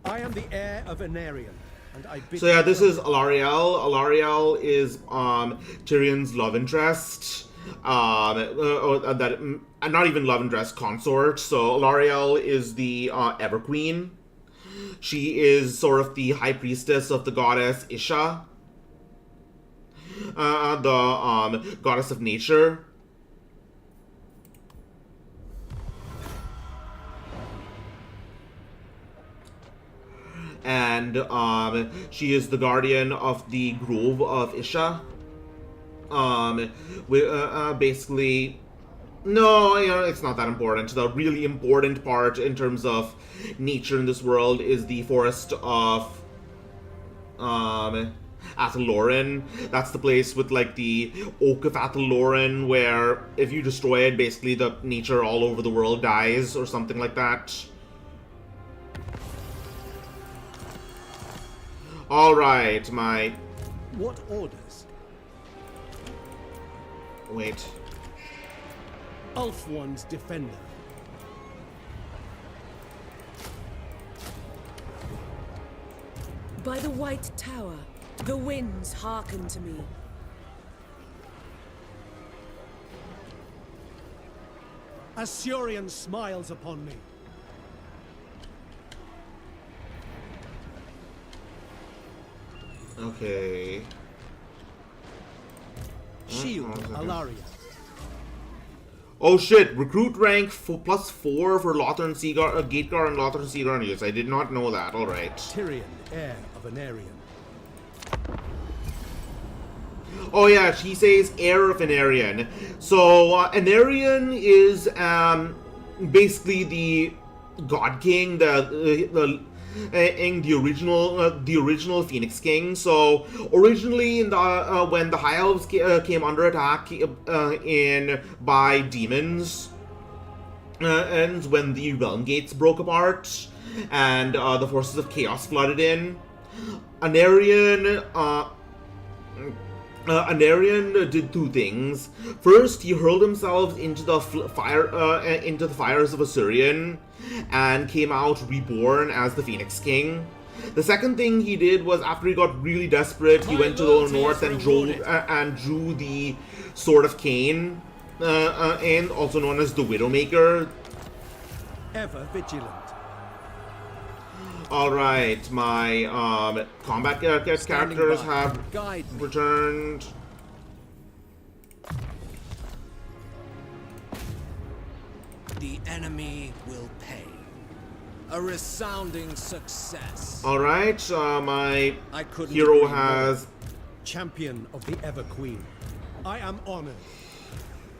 I am the heir of Anarion, and I bid So yeah, you this is welcome. Alarielle. Alarielle is Tyrion's love interest. Not even love interest, consort. So Alarielle is the Everqueen. She is sort of the high priestess of the goddess Isha, the goddess of nature. And she is the guardian of the Grove of Isha. Basically, no, it's not that important. The really important part in terms of nature in this world is the forest of Athaloran. That's the place with like the Oak of Athaloran, where if you destroy it, basically the nature all over the world dies, or something like that. Alright, my... What orders? Wait. Ulfwand's defender. By the White Tower, the winds hearken to me. Asurion smiles upon me. Okay. Shield Alaria. Oh shit! Recruit rank +4 for Lothern Seaguard, Gateguard and Lothern Seaguard use. I did not know that. Alright. Tyrion, heir of Anarion. Oh yeah, she says heir of Anarion. So Anarion is basically the God King, the original Phoenix King. So originally, in the when the High Elves came under attack by demons, and when the Realm Gates broke apart, and the forces of chaos flooded in, Anarion did two things. First, he hurled himself into the fires of Asurion, and came out reborn as the Phoenix King. The second thing he did was, after he got really desperate, he went to the north and drew the Sword of Cain, and also known as the Widowmaker. Ever vigilant. Alright, my combat characters have returned. The enemy will pay. A resounding success. Alright, my I couldn't hero agree has... Champion of the Ever Queen. I am honored.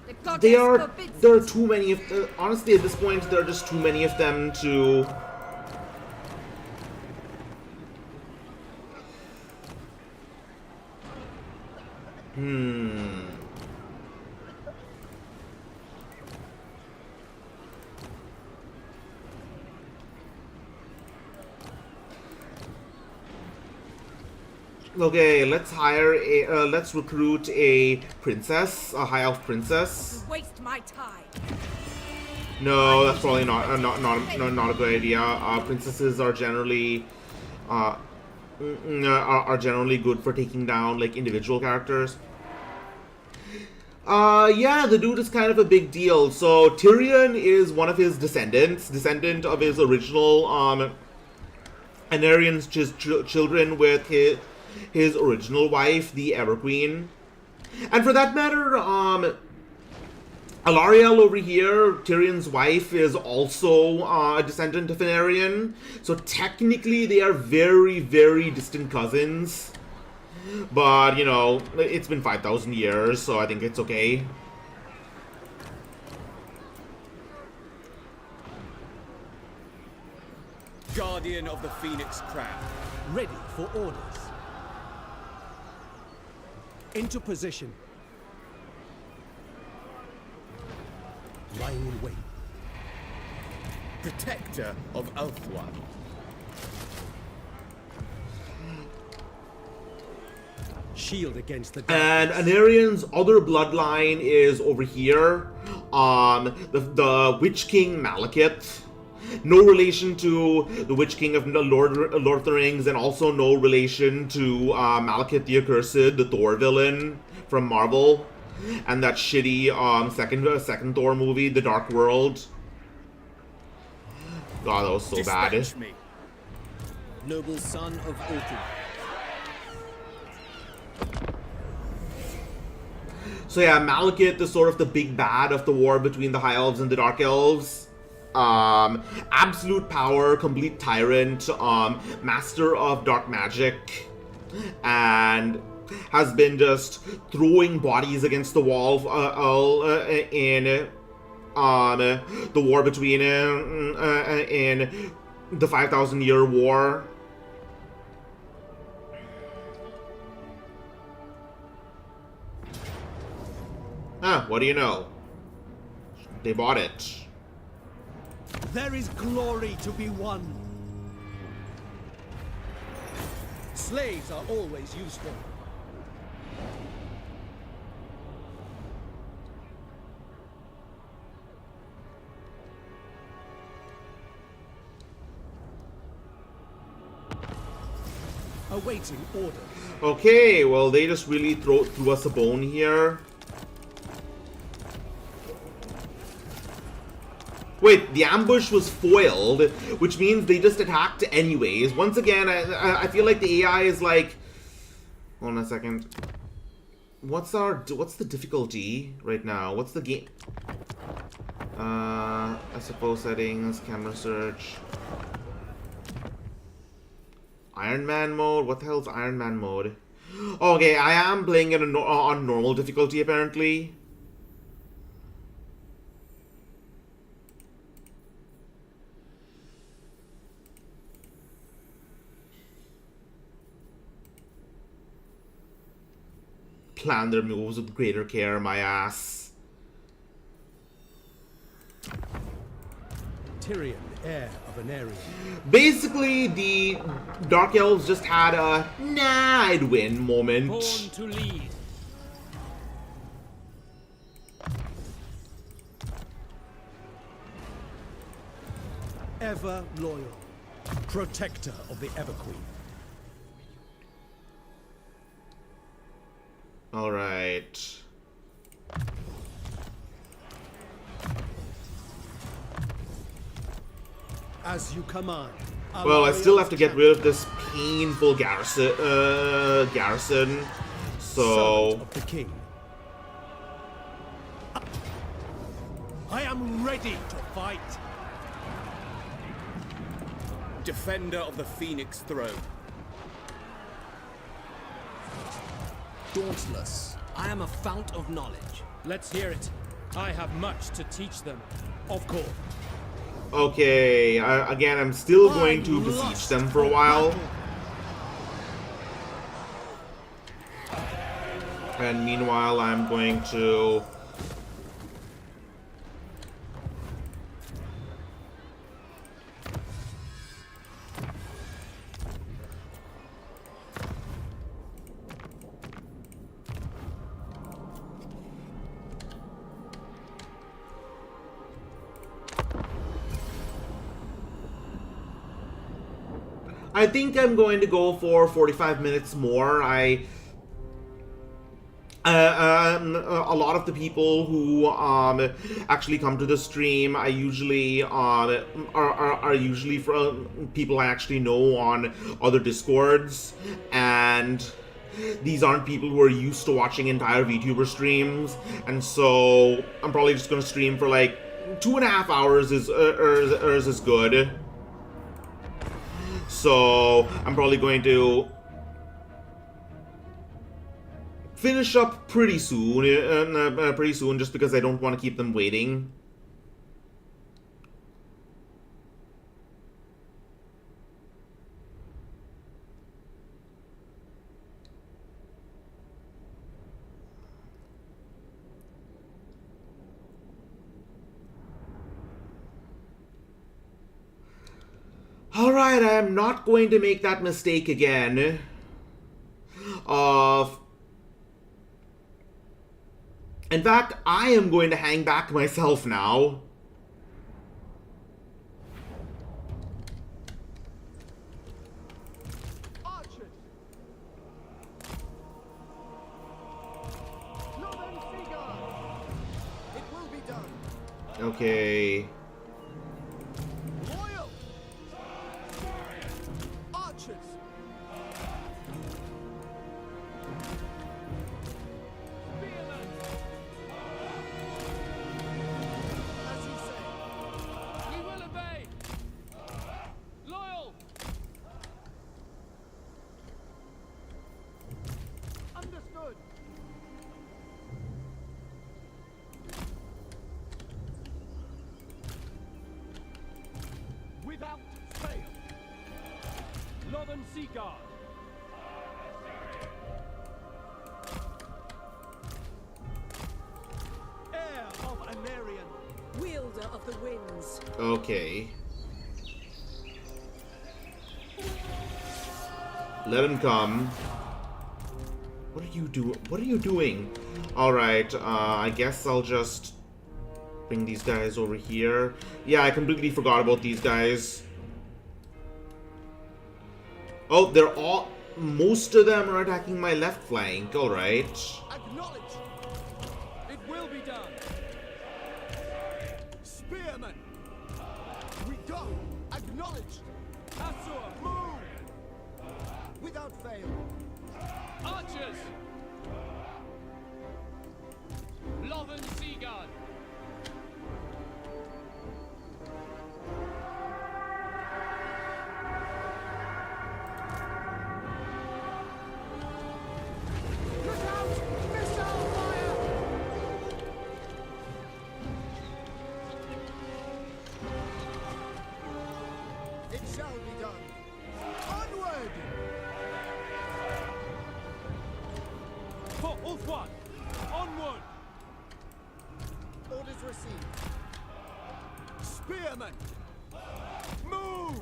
The goddess There forbids are it. too many of... honestly, at this point, there are just too many of them to... Okay, let's recruit a princess, a high elf princess. Waste my time. No, that's probably not a good idea. Princesses are generally are generally good for taking down like individual characters. Yeah, the dude is kind of a big deal. So Tyrion is one of his descendant of his original Anarion's children with his original wife, the Everqueen. And for that matter, Alarielle over here, Tyrion's wife, is also a descendant of Anarion. So technically they are very, very distant cousins. But, you know, it's been 5,000 years, so I think it's okay. Guardian of the Phoenix Crown. Ready for orders. Into position. Lying in wait. Protector of Ulthwa. Shield against the And darkness. Anarian's other bloodline is over here. The Witch King Malekith. No relation to the Witch King of Lord of the Rings, and also no relation to Malekith the Accursed, the Thor villain from Marvel, and that shitty second Thor movie, The Dark World. God, that was so bad. Dispatch me. Noble son of Ulthwa. So yeah, Malekith is sort of the big bad of the war between the High Elves and the Dark Elves. Absolute power, complete tyrant, master of dark magic, and has been just throwing bodies against the wall in the war between in the 5,000 Year War. What do you know? They bought it. There is glory to be won. Slaves are always useful. Awaiting orders. Okay, well, they just really threw us a bone here. Wait, the ambush was foiled, which means they just attacked anyways. Once again, I feel like the AI is like... Hold on a second. What's the difficulty right now? What's the game? I suppose settings, camera search. Iron Man mode? What the hell is Iron Man mode? Okay, I am playing it on normal difficulty apparently. Plan their moves with greater care, my ass. Tyrion, heir of Anarian. Basically, the Dark Elves just had a nah, I'd win moment. Born to lead. Ever loyal. Protector of the Everqueen. Alright. As you command. Well, I still have to get rid of this painful garrison. So Servant of the king. I am ready to fight. Defender of the Phoenix Throne. Dauntless. I am a fount of knowledge. Let's hear it. I have much to teach them. Of course. okay, again, I'm still going to besiege them for a while. And meanwhile, I'm going to... I think I'm going to go for 45 minutes more. A lot of the people who actually come to the stream, I usually are usually from people I actually know on other Discords, and these aren't people who are used to watching entire VTuber streams, and so I'm probably just going to stream for like 2.5 hours is good. So I'm probably going to finish up pretty soon, just because I don't want to keep them waiting. Alright, I am not going to make that mistake again of... In fact, I am going to hang back myself now. Archers! Northern Seaguard! It will be done. Okay. Loyal! Archers! Spearmen! As you say. We will obey. Loyal. Understood. Without fail. Northern Seaguard. Heir of Anarian. Wielder of the winds. Okay. Let him come. What are you doing? What are you doing? Alright, I guess I'll just bring these guys over here. Yeah, I completely forgot about these guys. Oh, they're all... Most of them are attacking my left flank. Alright. Acknowledge. It will be done. Spearmen. We go. Acknowledged. Asur. Move. Without fail. Archers. Lothern Seaguard. Look out! Missile fire! It shall be done. Onward! For Ulthuan. Onward. Orders received. Spearmen! Move!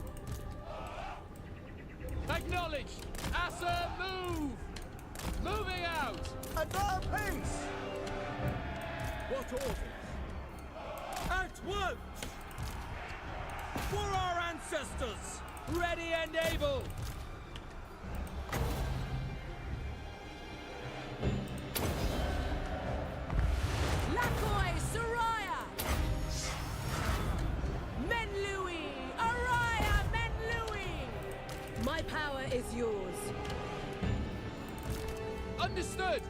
Acknowledged. Asur, move. Moving out. At our pace! What orders? At once. For our ancestors. Ready and able. Lakoi Soraya! Menlui! Araya Menlui! My power is yours. Understood.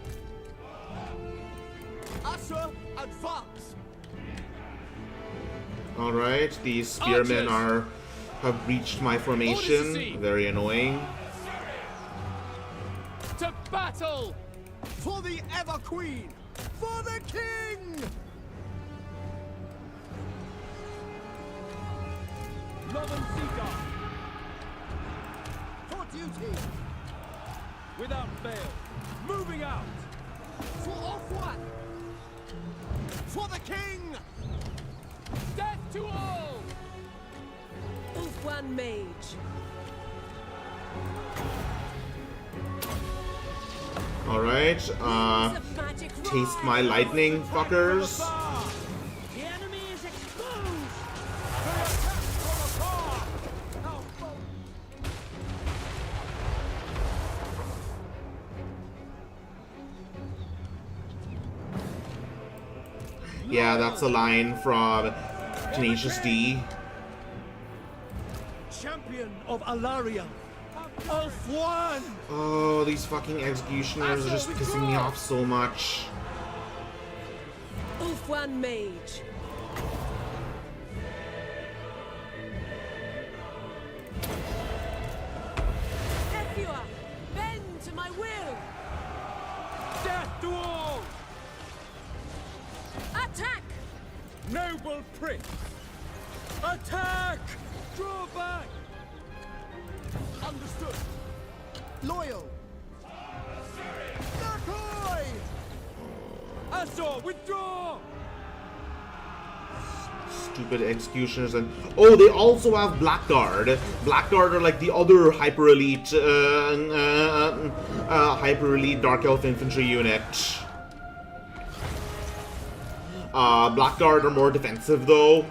Asur, advance! Alright, these spearmen have breached my formation. received. Very annoying. To battle. For the Ever Queen! For the King! Northern Seaguard. For duty! Without fail. Moving out. For Ulthuan! For the King! Death to all. Ulthuan Mage. Alright, Winds of magic taste rise. my lightning, fuckers. The enemy is exposed. Yeah, that's a line from Tenacious D. Champion of Alaria! Ulthuan! Oh, these fucking executioners are just pissing me off so much. Ulthuan Mage. Ephua, bend to my will. Death to all. Attack! Noble prince. Attack. Draw back. Understood. Loyal. Nakoi! Asur, withdraw. Stupid executioners. And oh, they also have Blackguard. Blackguard are like the other hyper elite Dark Elf infantry unit. Blackguard are more defensive though.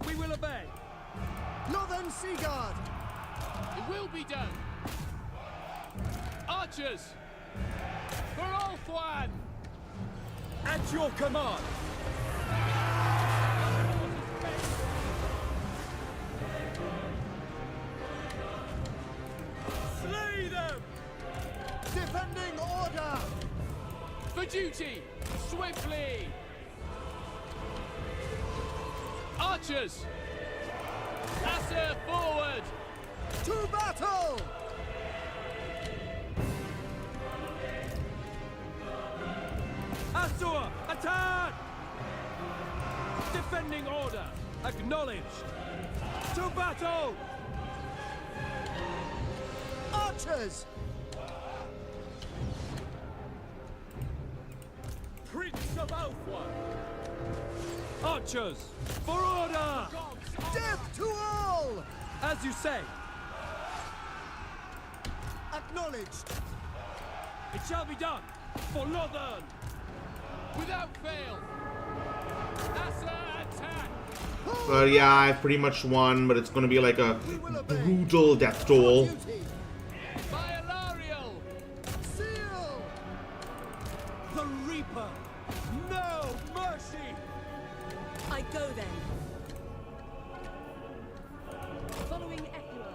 We will obey. Northern Sea Guard! It will be done. Archers! For Ulthuan! At your command. Slay them! Defending order! For duty! Swiftly! Archers! Asser forward! To battle! Assur, attack! Defending order, acknowledged. To battle! Archers! Prince of Ulthuan! Archers, for order! Death to all! As you say, Acknowledged! it shall be done for Northern! Without fail! Asser attack! But yeah, I've pretty much won, but it's gonna be like a brutal death toll. Duty! By Alariel! Seal! The Reaper! No mercy! I go then. Following Equa.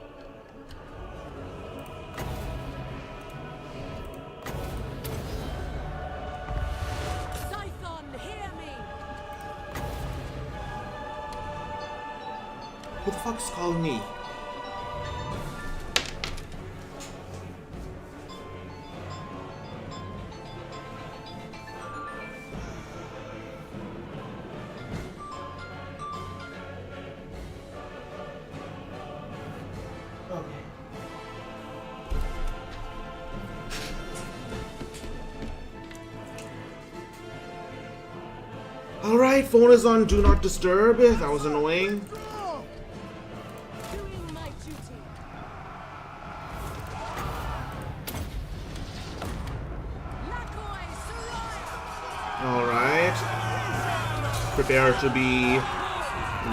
Scython, hear me! Who the fuck's calling me? Alright, phone is on Do Not Disturb. That was annoying. Draw! Doing my duty. Lakoi, Sarai! Alright. Prepare to be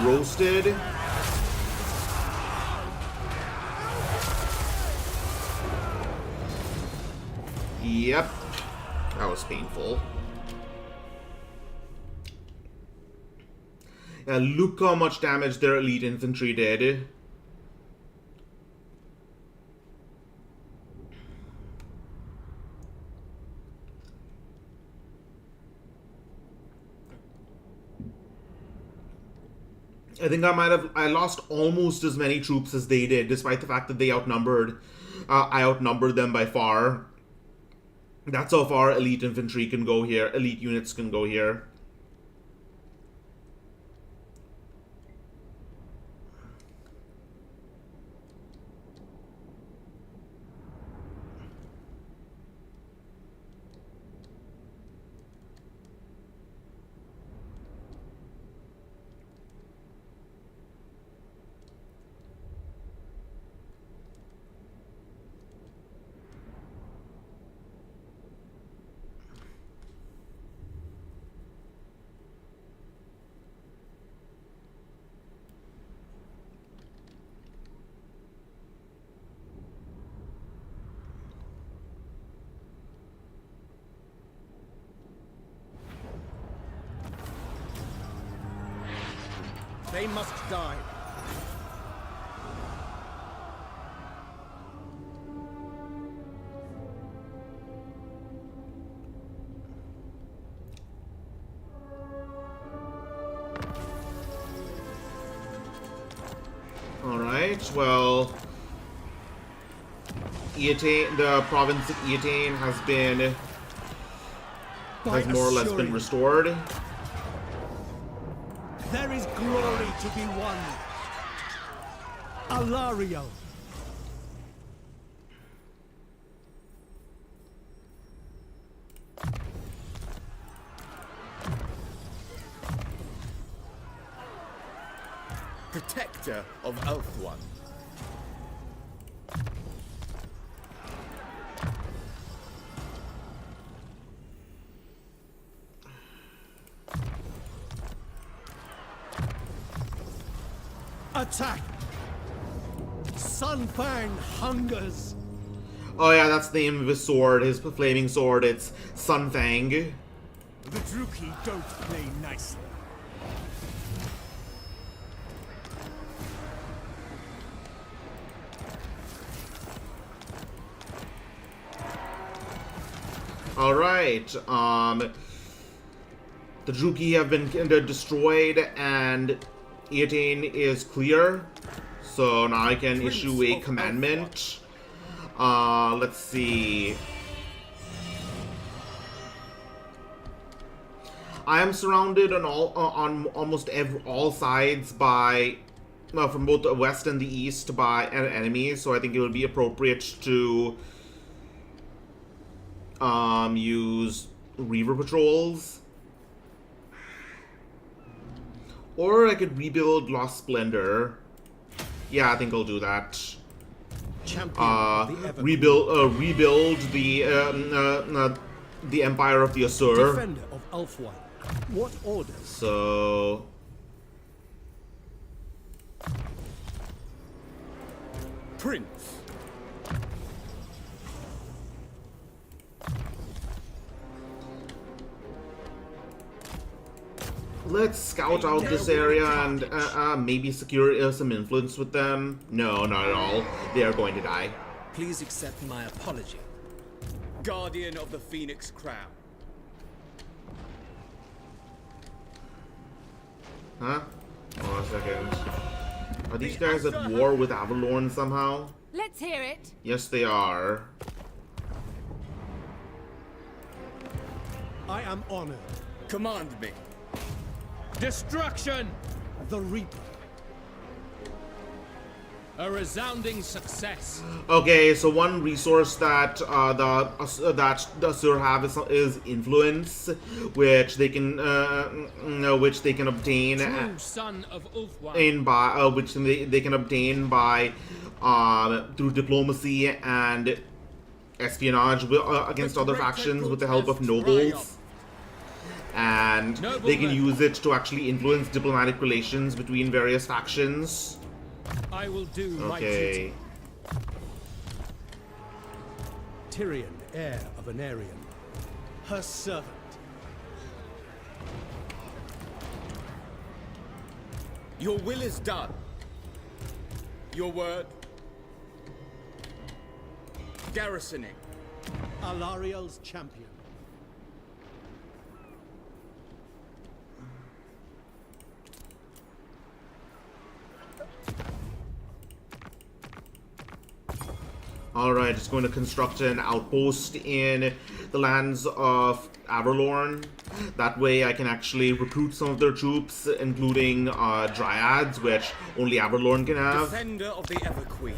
roasted. Yep. That was painful. Yeah, look how much damage their elite infantry did. I think I lost almost as many troops as they did, despite the fact that they outnumbered. I outnumbered them by far. That's how far elite infantry can go here. Elite units can go here. They must die. Alright, well, Eataine, the province of Eataine has more or less been restored. There is glory to be won. Alariel. Protector of Ulthuan. Attack! Sunfang hungers. Oh yeah, that's the name of his sword, his flaming sword. It's Sunfang. The Druki don't play nicely. Alright, the Druki have been destroyed and 18 is clear. So now I can issue a commandment. Let's see. I am surrounded on almost all sides by, from both the west and the east by enemies. So I think it would be appropriate to use Reaver patrols. Or I could rebuild Lost Splendor. Yeah, I think I'll do that. Rebuild the Empire of the Asur. Defender of Ulthuan. What orders? So Prince. let's scout out this area and maybe secure some influence with them. No, not at all. They are going to die. Please accept my apology. Guardian of the Phoenix Crown. Huh? Hold on a second. Are these guys at war with Avalorn somehow? Let's hear it. Yes, they are. I am honored. Command me. Destruction! The Reaper. A resounding success. Okay, so one resource that the Asur have is influence, which they can obtain True son of Ulthuan. which they can obtain by through diplomacy and espionage against other factions with the help of nobles. And they can use it to actually influence diplomatic relations between various factions. I will do my Okay. duty. Tyrion, heir of Anarion. Her servant. Your will is done. Your word. Garrisoning. Alariel's champion. Alright, it's going to construct an outpost in the lands of Avalorn. That way I can actually recruit some of their troops, including Dryads, which only Avalorn can have. Defender of the Ever Queen.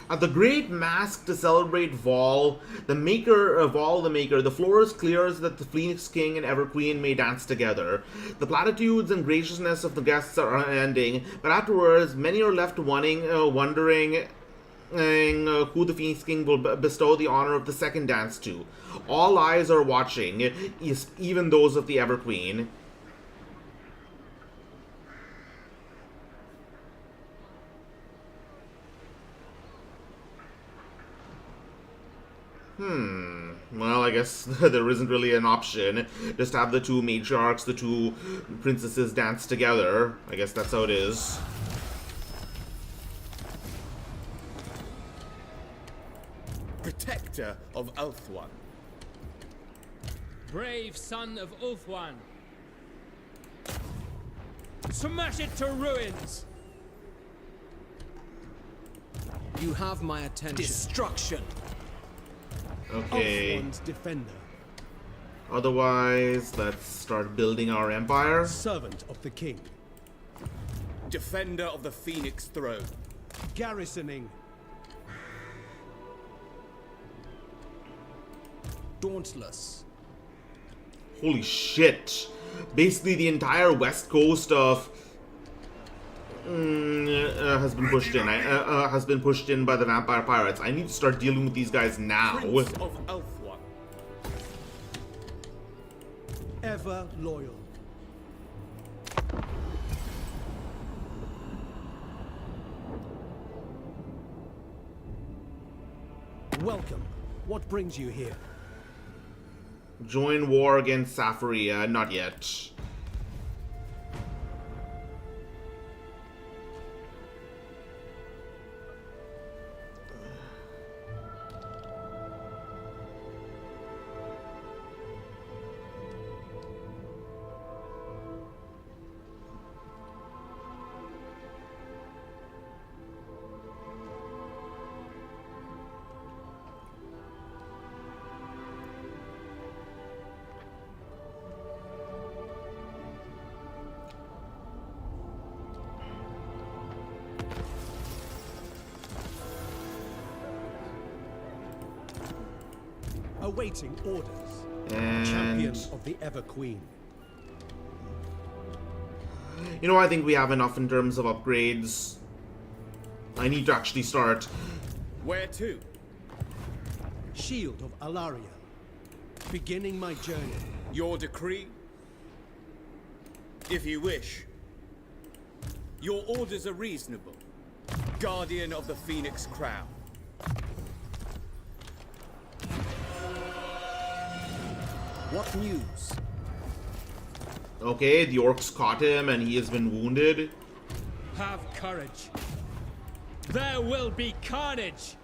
At the great mask to celebrate Vol, the Maker, the floor is clear so that the Phoenix King and Everqueen may dance together. The platitudes and graciousness of the guests are unending, but afterwards, many are left wondering who the Phoenix King will bestow the honor of the second dance to. All eyes are watching, even those of the Everqueen. Well, I guess there isn't really an option. Just have the two matriarchs, the two princesses dance together. I guess that's how it is. Protector of Ulthuan. Brave son of Ulthuan. Smash it to ruins! You have my attention. Destruction. Okay. Ulthuan's defender. Otherwise, let's start building our empire. Servant of the king. Defender of the Phoenix throne. Garrisoning. Dauntless. Holy shit. Basically, the entire west coast of has been pushed in. Has been pushed in by the vampire pirates. I need to start dealing with these guys now. Prince of Ulthuan. Ever loyal. Welcome. What brings you here? Join war against Safaria. Not yet. Awaiting orders. And Champion of the Ever Queen. you know, I think we have enough in terms of upgrades. I need to actually start. Where to? Shield of Alaria. Beginning my journey. Your decree? If you wish. Your orders are reasonable. Guardian of the Phoenix Crown. What news? Okay, the orcs caught him and he has been wounded. Have courage. There will be carnage!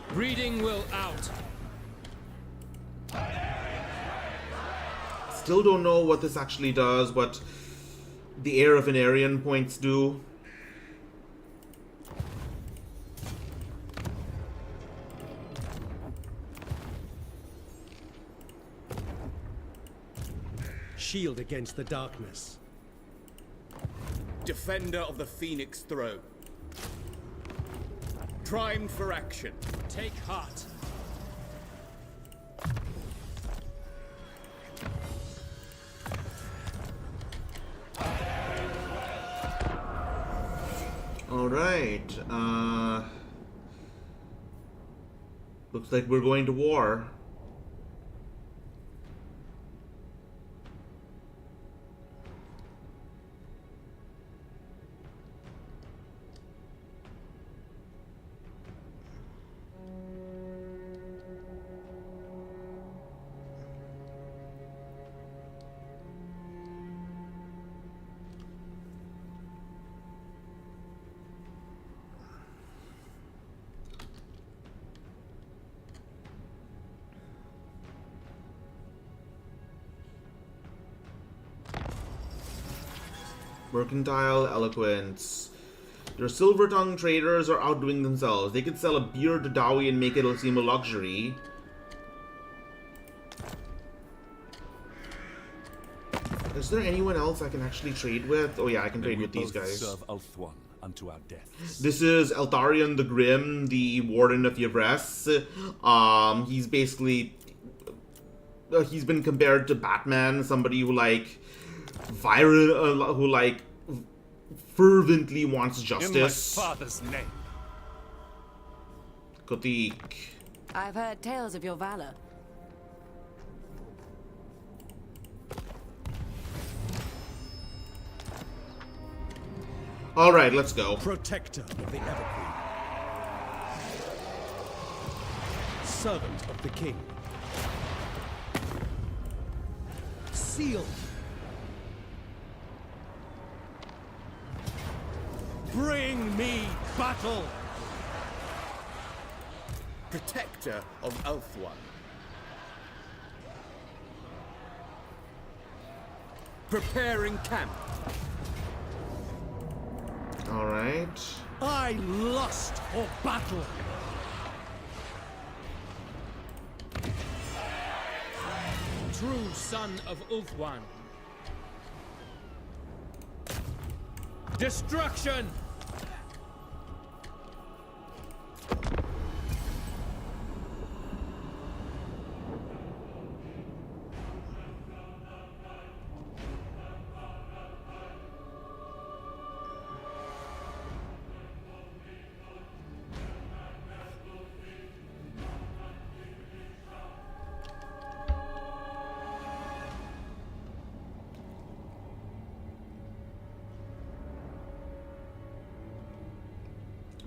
Breeding will out. Still don't know what this actually does, what the Heir of an Aryan points do. Shield against the darkness. Defender of the Phoenix throne. Primed for action. Take heart. Alright, looks like we're going to war. Mercantile eloquence. Your silver-tongued traders are outdoing themselves. They could sell a beer to Dowie and make it seem a luxury. Is there anyone else I can actually trade with? Oh yeah, I can trade with these guys. Serve Ulthuan unto our deaths. This is Eltharion the Grim, the Warden of Yvres. He's basically... he's been compared to Batman, somebody who fervently wants justice. In my father's name. Kotik. I've heard tales of your valor. All right, let's go. Protector of the Everqueen. Servant of the King. Seal. Bring me battle. Protector of Elf One. Preparing camp. All right. I lust for battle. True son of Ulfwan. Destruction!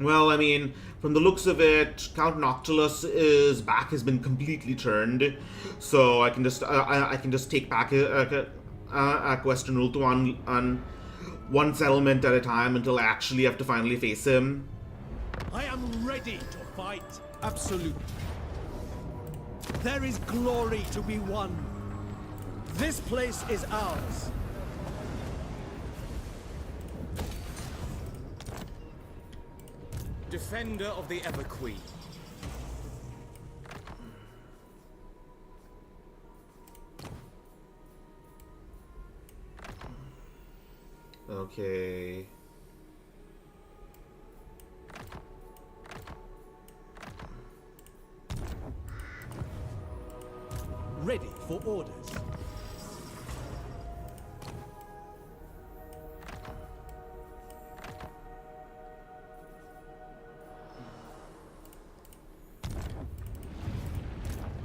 Well, I mean, from the looks of it, Count Noctilus's back has been completely turned, so I can just I can just take back Western Ultuan on one settlement at a time until I actually have to finally face him. I am ready to fight. Absolute. There is glory to be won. This place is ours. Defender of the Everqueen. Okay. Ready for orders.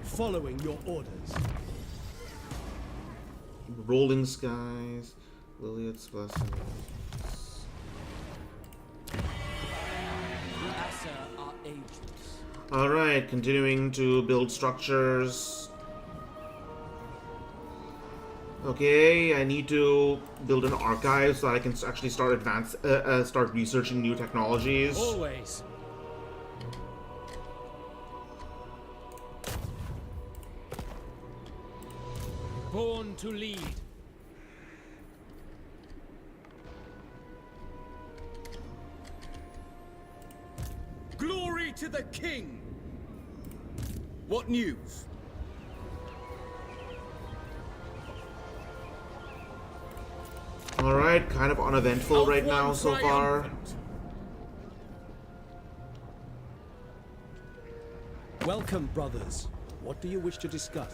Following your orders. Rolling skies, Liliot's blessings. The Asa are ageless. Alright, continuing to build structures. Okay, I need to build an archive so that I can actually start start researching new technologies. Always. Born to lead. Glory to the King! What news? Alright, kind of uneventful right now so far. Triumphant. Welcome, brothers. What do you wish to discuss?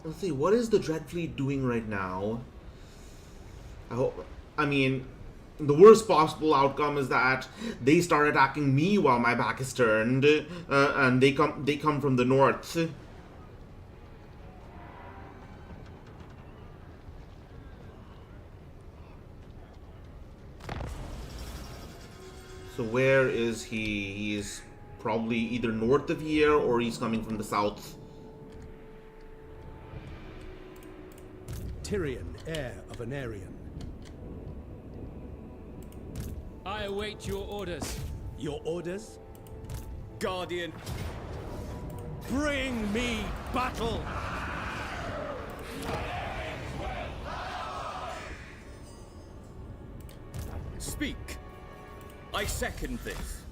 Let's see, what is the Dreadfleet doing right now? I mean, the worst possible outcome is that they start attacking me while my back is turned, and they come from the north. So where is he? He's probably either north of here or he's coming from the south. Tyrion, heir of an Aryan. I await your orders. Your orders? Guardian. Bring me battle! Speak. I second this.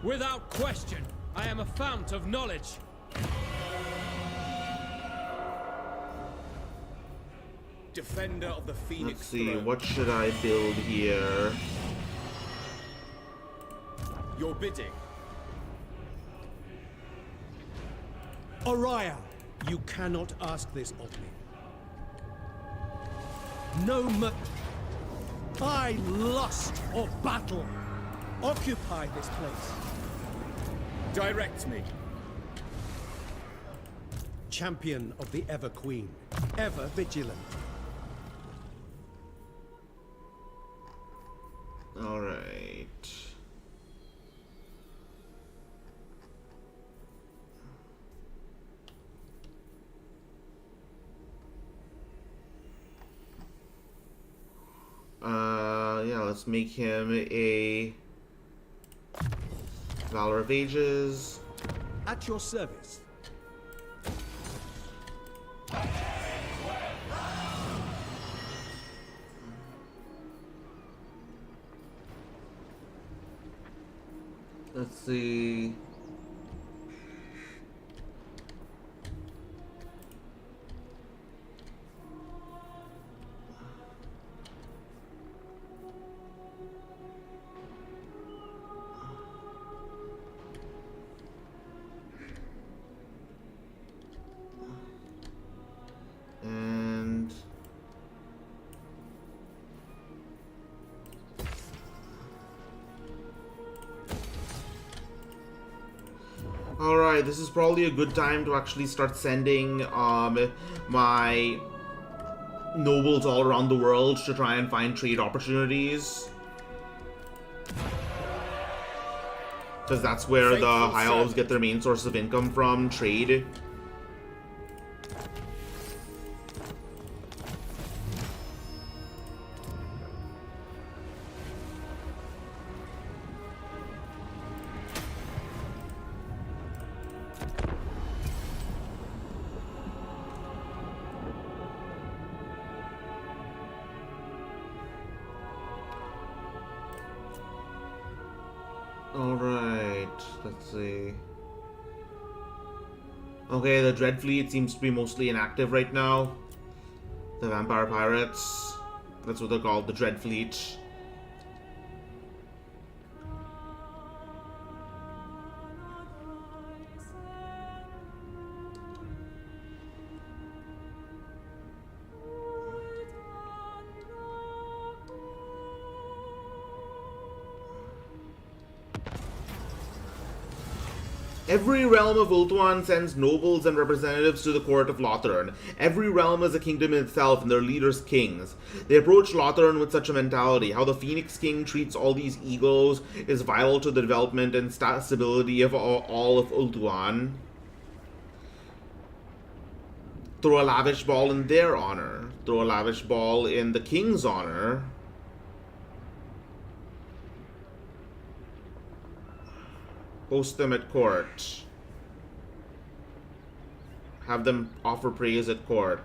Without question, I am a fount of knowledge. Defender of the Phoenix Let's see, throne. what should I build here? Your bidding. Oriah, you cannot ask this of me. No I lust for battle. Occupy this place. Direct me. Champion of the Ever Queen. Ever vigilant. All right. Yeah, let's make him a Valor of Ages. At your service. Let's see. And alright, this is probably a good time to actually start sending my nobles all around the world to try and find trade opportunities. Because that's where the High Elves get their main source of income from, trade. Alright, let's see. Okay, the Dread Fleet seems to be mostly inactive right now. The Vampire Pirates. That's what they're called, the Dread Fleet. Every realm of Ulthuan sends nobles and representatives to the court of Lothern. Every realm is a kingdom in itself, and their leaders kings. They approach Lothern with such a mentality. How the Phoenix King treats all these egos is vital to the development and stability of all of Ulthuan. Throw a lavish ball in their honor. Throw a lavish ball in the king's honor. Host them at court. Have them offer praise at court.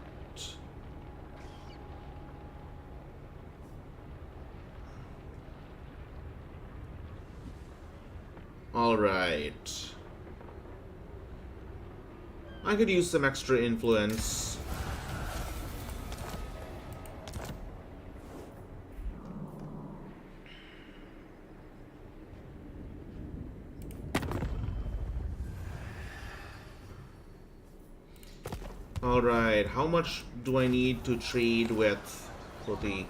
Alright. I could use some extra influence. Alright, how much do I need to trade with Proteik?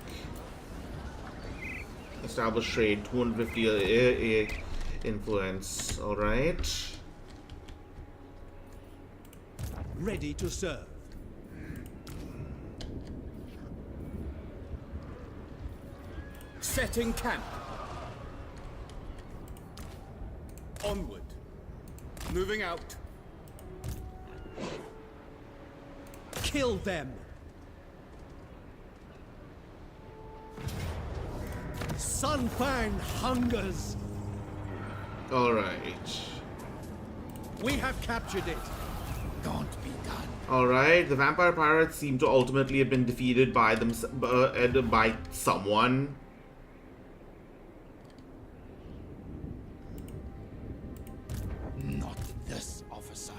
Establish trade, 250 influence. Alright. Ready to serve. Setting camp. Onward. Moving out. Kill them! Sunfang hungers! Alright. We have captured it. Can't be done. Alright, the Vampire Pirates seem to ultimately have been defeated by them by someone. Not this officer.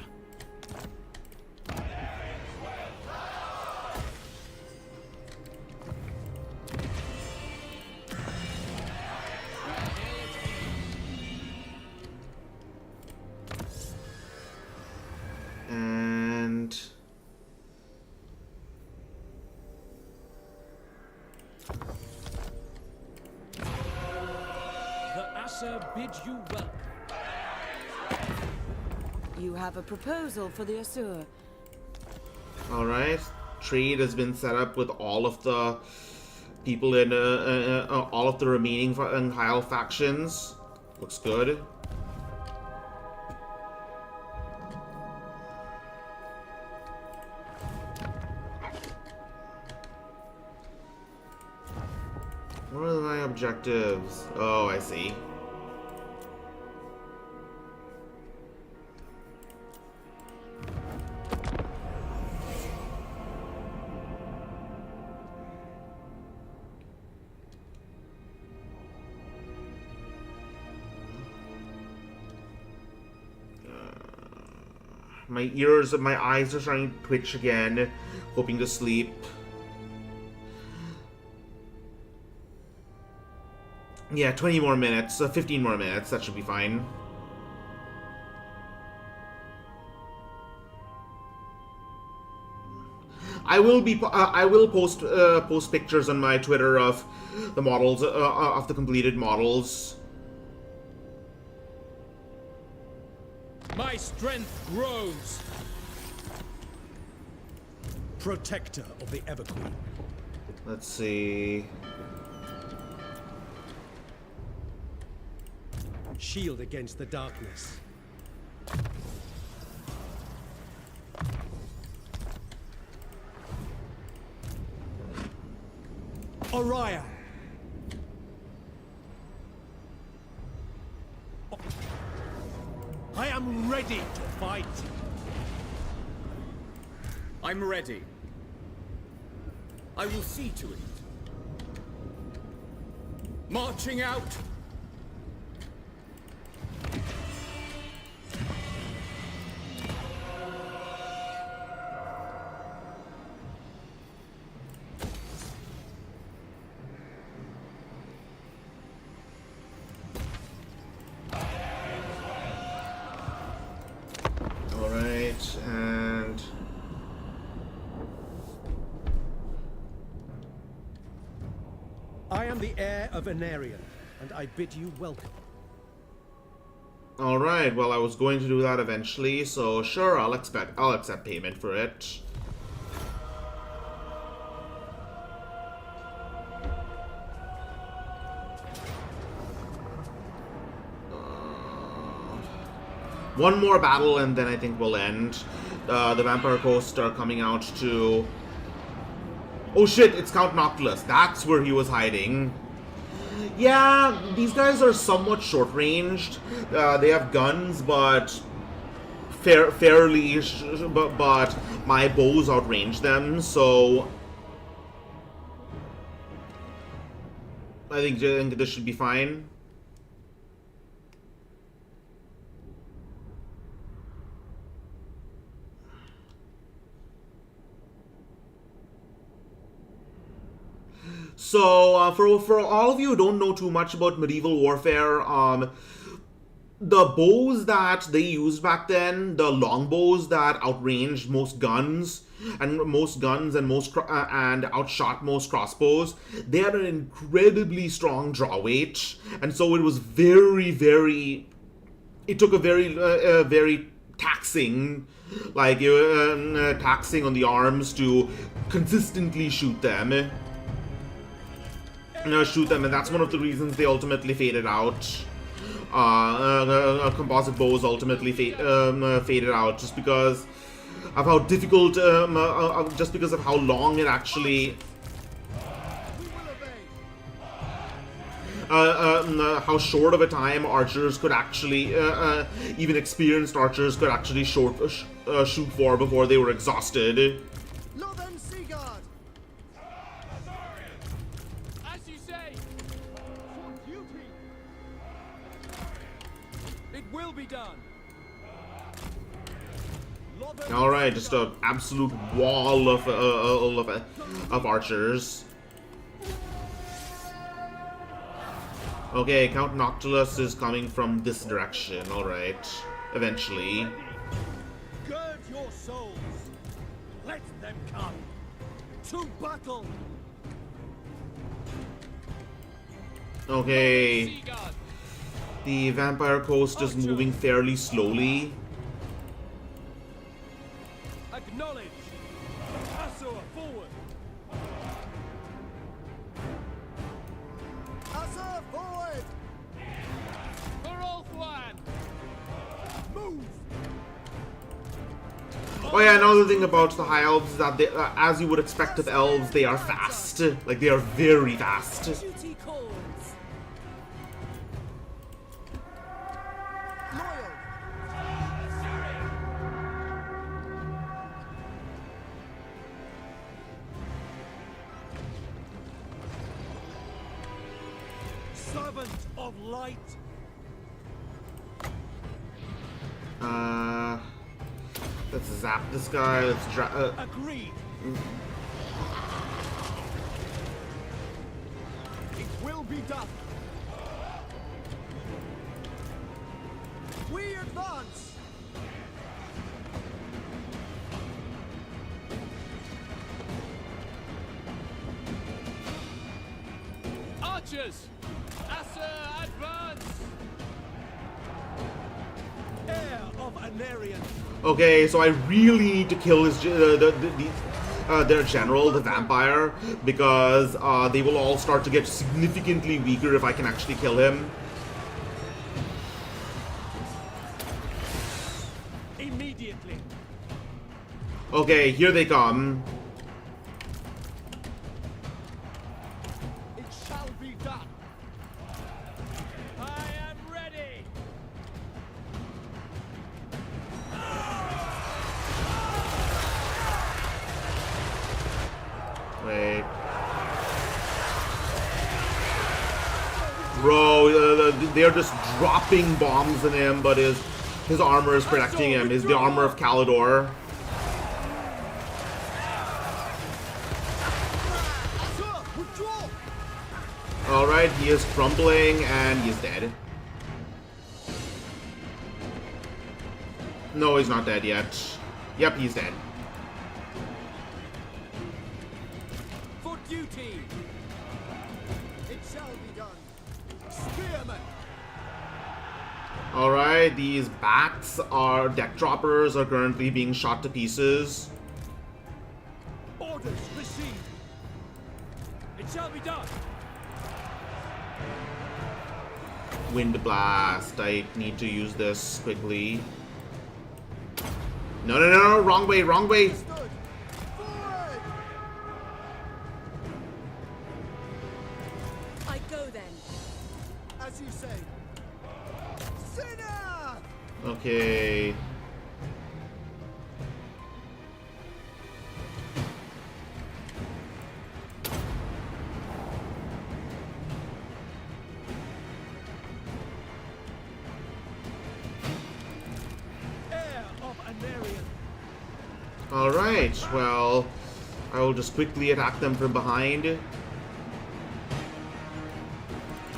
And The Asa bid you welcome. You have a proposal for the Asur. Alright. Trade has been set up with all of the people in all of the remaining Heil factions. Looks good. What are my objectives? Oh, I see. My ears and my eyes are starting to twitch again, hoping to sleep. Yeah, 20 more minutes, 15 more minutes, that should be fine. I will post pictures on my Twitter of the models, of the completed models. My strength grows. Protector of the Everqueen. Let's see. Shield against the darkness. Orion. I am ready to fight. I'm ready. I will see to it. Marching out. Alright, and... I am the heir of Anarion, and I bid you welcome. Alright, well I was going to do that eventually, so sure, I'll accept payment for it. One more battle and then I think we'll end. The Vampire Coast are coming out to... Oh shit, it's Count Noctilus. That's where he was hiding. Yeah, these guys are somewhat short-ranged. They have guns, but fairly... But my bows outrange them, so... I think this should be fine. So, for all of you who don't know too much about medieval warfare, the bows that they used back then, the longbows that outranged most guns and outshot most crossbows, they had an incredibly strong draw weight, and so it was it took a very taxing, taxing on the arms to consistently shoot them. And that's one of the reasons they ultimately faded out. Composite bows ultimately faded out just because of how difficult, just because of how long it actually, how short of a time archers could actually, even experienced archers could actually shoot for before they were exhausted. Alright, just an absolute wall of archers. Okay, Count Noctilus is coming from this direction, alright. Eventually. Gird your souls. Let them come. To battle. Okay. The vampire coast is moving fairly slowly. Acknowledge. Asur, forward. Asur, forward! For all one. Move! Oh yeah, another thing about the high elves is that they, as you would expect of elves, they are fast. Like, they are very fast. Duty calls. Loyal! Servant of light. Let's zap this guy. Let's Agreed. It will be done! We advance! Archers. Asur, advance. Heir of Anarian. Okay, so I really need to kill his their general, the vampire, because they will all start to get significantly weaker if I can actually kill him. Immediately. Okay, here they come. It shall be done! I am ready. Wait. Bro, they're just dropping bombs in him, but his armor is protecting him. Is the armor of Calidor. Asur, withdraw! Alright, he is crumbling and he's dead. No, he's not dead yet. Yep, he's dead. For duty. It shall be done! Spearman! Alright, these bats are deck droppers are currently being shot to pieces. Orders received. It shall be done. Wind blast. I need to use this quickly. No, no, no, no, wrong way, wrong way. Stood! Forward! I go then. As you say. Sinner! Okay. Heir of Anarian. Alright, well, I will just quickly attack them from behind.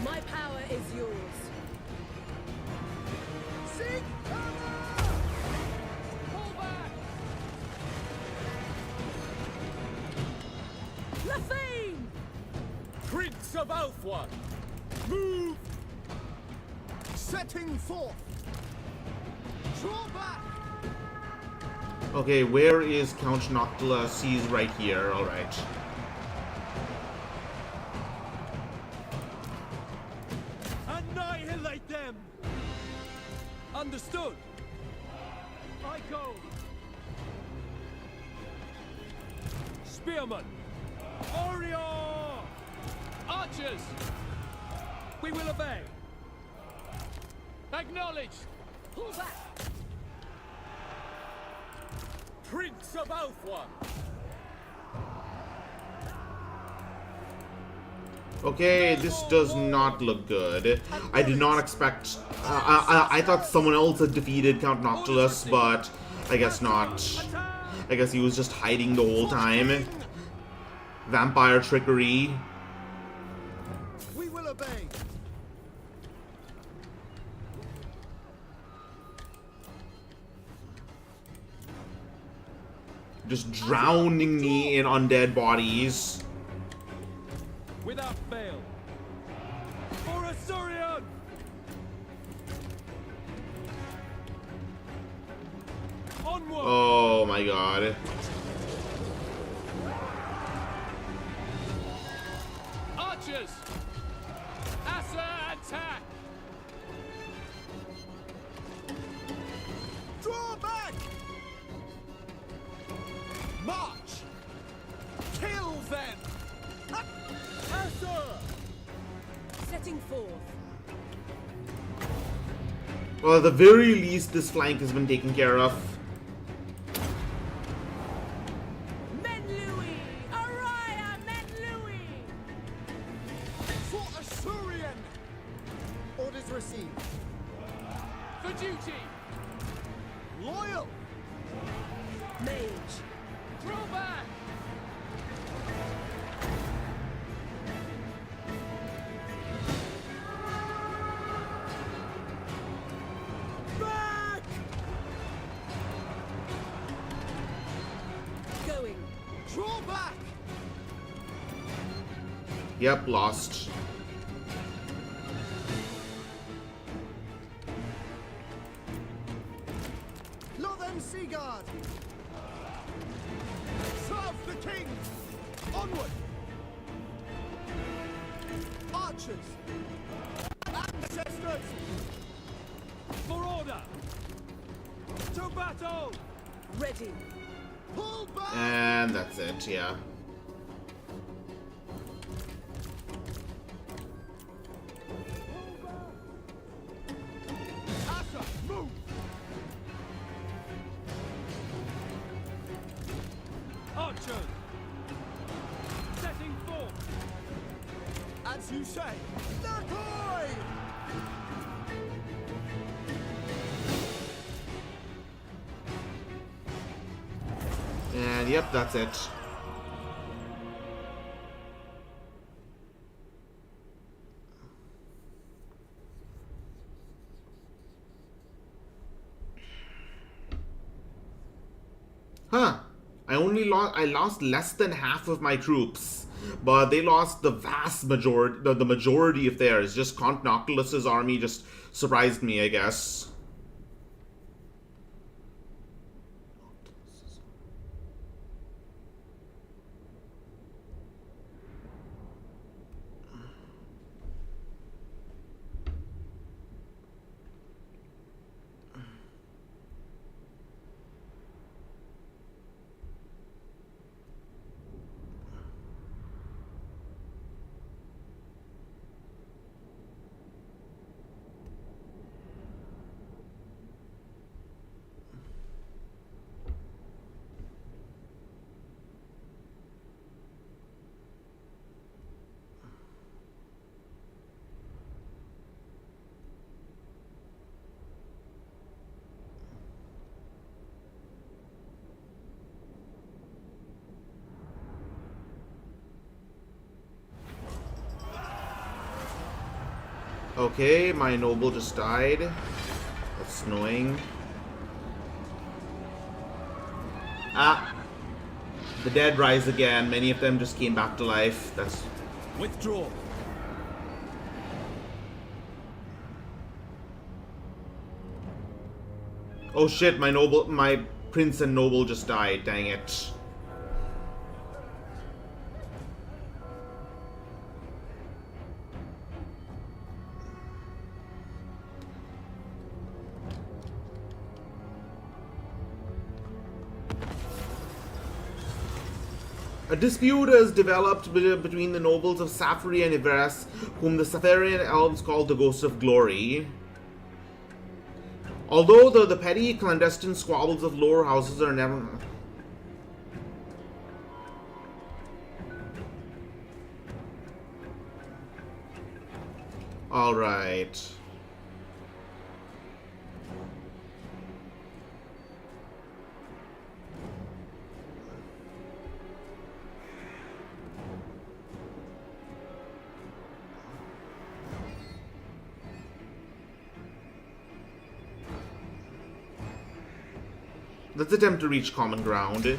My power is yours. Seek cover! Pull back. Lafane! Prince of Alpha. Move. Setting forth! Draw back! Okay, where is Count Noctula? He's right here, alright. Annihilate them. Understood. I go. Spearman. Warrior. Archers. We will obey. Acknowledge. Pull back! Prince of Alpha. Okay, this does not look good. I did not expect... I thought someone else had defeated Count Noctulus, but I guess not. I guess he was just hiding the whole time. Vampire trickery. We will obey! Just drowning me in undead bodies. Without fail. For Asurion. Onward! Oh my god. Archers! Assa attack! Draw back! March! Kill them! Assa! Setting forth. Well, at the very least, this flank has been taken care of. Men Louis! Araya, Men Louis! For Assyrian! Orders received. For duty! Loyal! Mage. Draw back! Back! Going. Draw back! Yep, lost. Lothen Seaguard! Serve the king! Onward! Archers! Ancestors! For order! To battle! Ready. Pull back! And that's it, yeah. Assa, move! Archers! Setting forth! As you say, Decoy! And yep, that's it. Huh. I lost less than half of my troops, but they lost the vast majority, the majority of theirs. Just Count Noctilus's army just surprised me, I guess. Okay, my noble just died. That's annoying. Ah! The dead rise again. Many of them just came back to life. That's... Withdraw! Oh shit, my prince and noble just died. Dang it. A dispute has developed between the nobles of Safri and Ivres, whom the Satharian elves called the Ghost of Glory. Although the petty clandestine squabbles of lower houses are never... Alright. Let's attempt to reach common ground.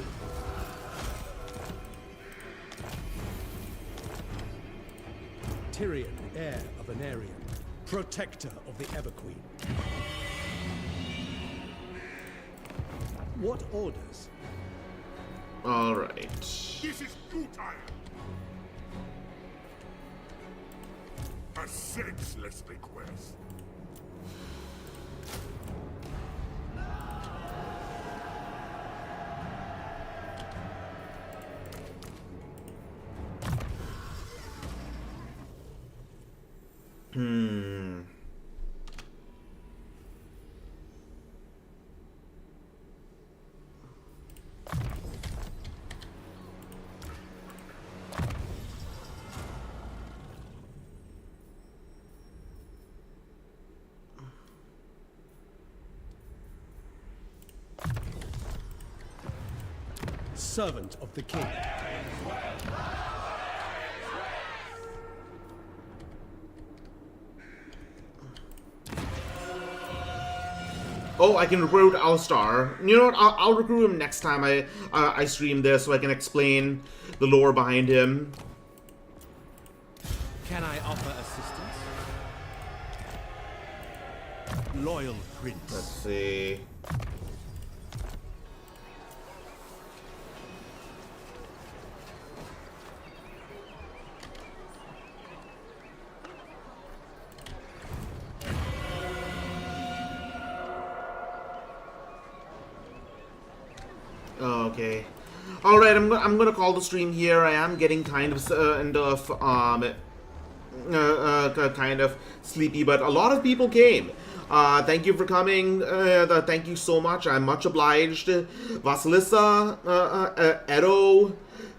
Tyrion, heir of Anarion, protector of the Everqueen. What orders? All right. This is futile. A senseless request. Servant of the king. Oh, I can recruit Alstar. You know what? I'll recruit him next time I stream this, so I can explain the lore behind him. Can I offer assistance? Loyal prince. Let's see. Okay. All right, I'm gonna call the stream here. I am getting kind of kind of sleepy, but a lot of people came. Thank you for coming. Thank you so much. I'm much obliged. Vasilisa, Edo,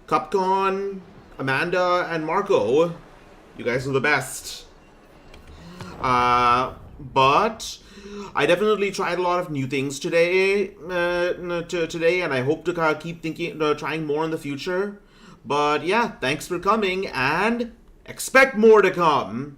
Cupcon, Amanda, and Marco. You guys are the best. But I definitely tried a lot of new things today, and I hope to keep trying more in the future. But yeah, thanks for coming, and expect more to come.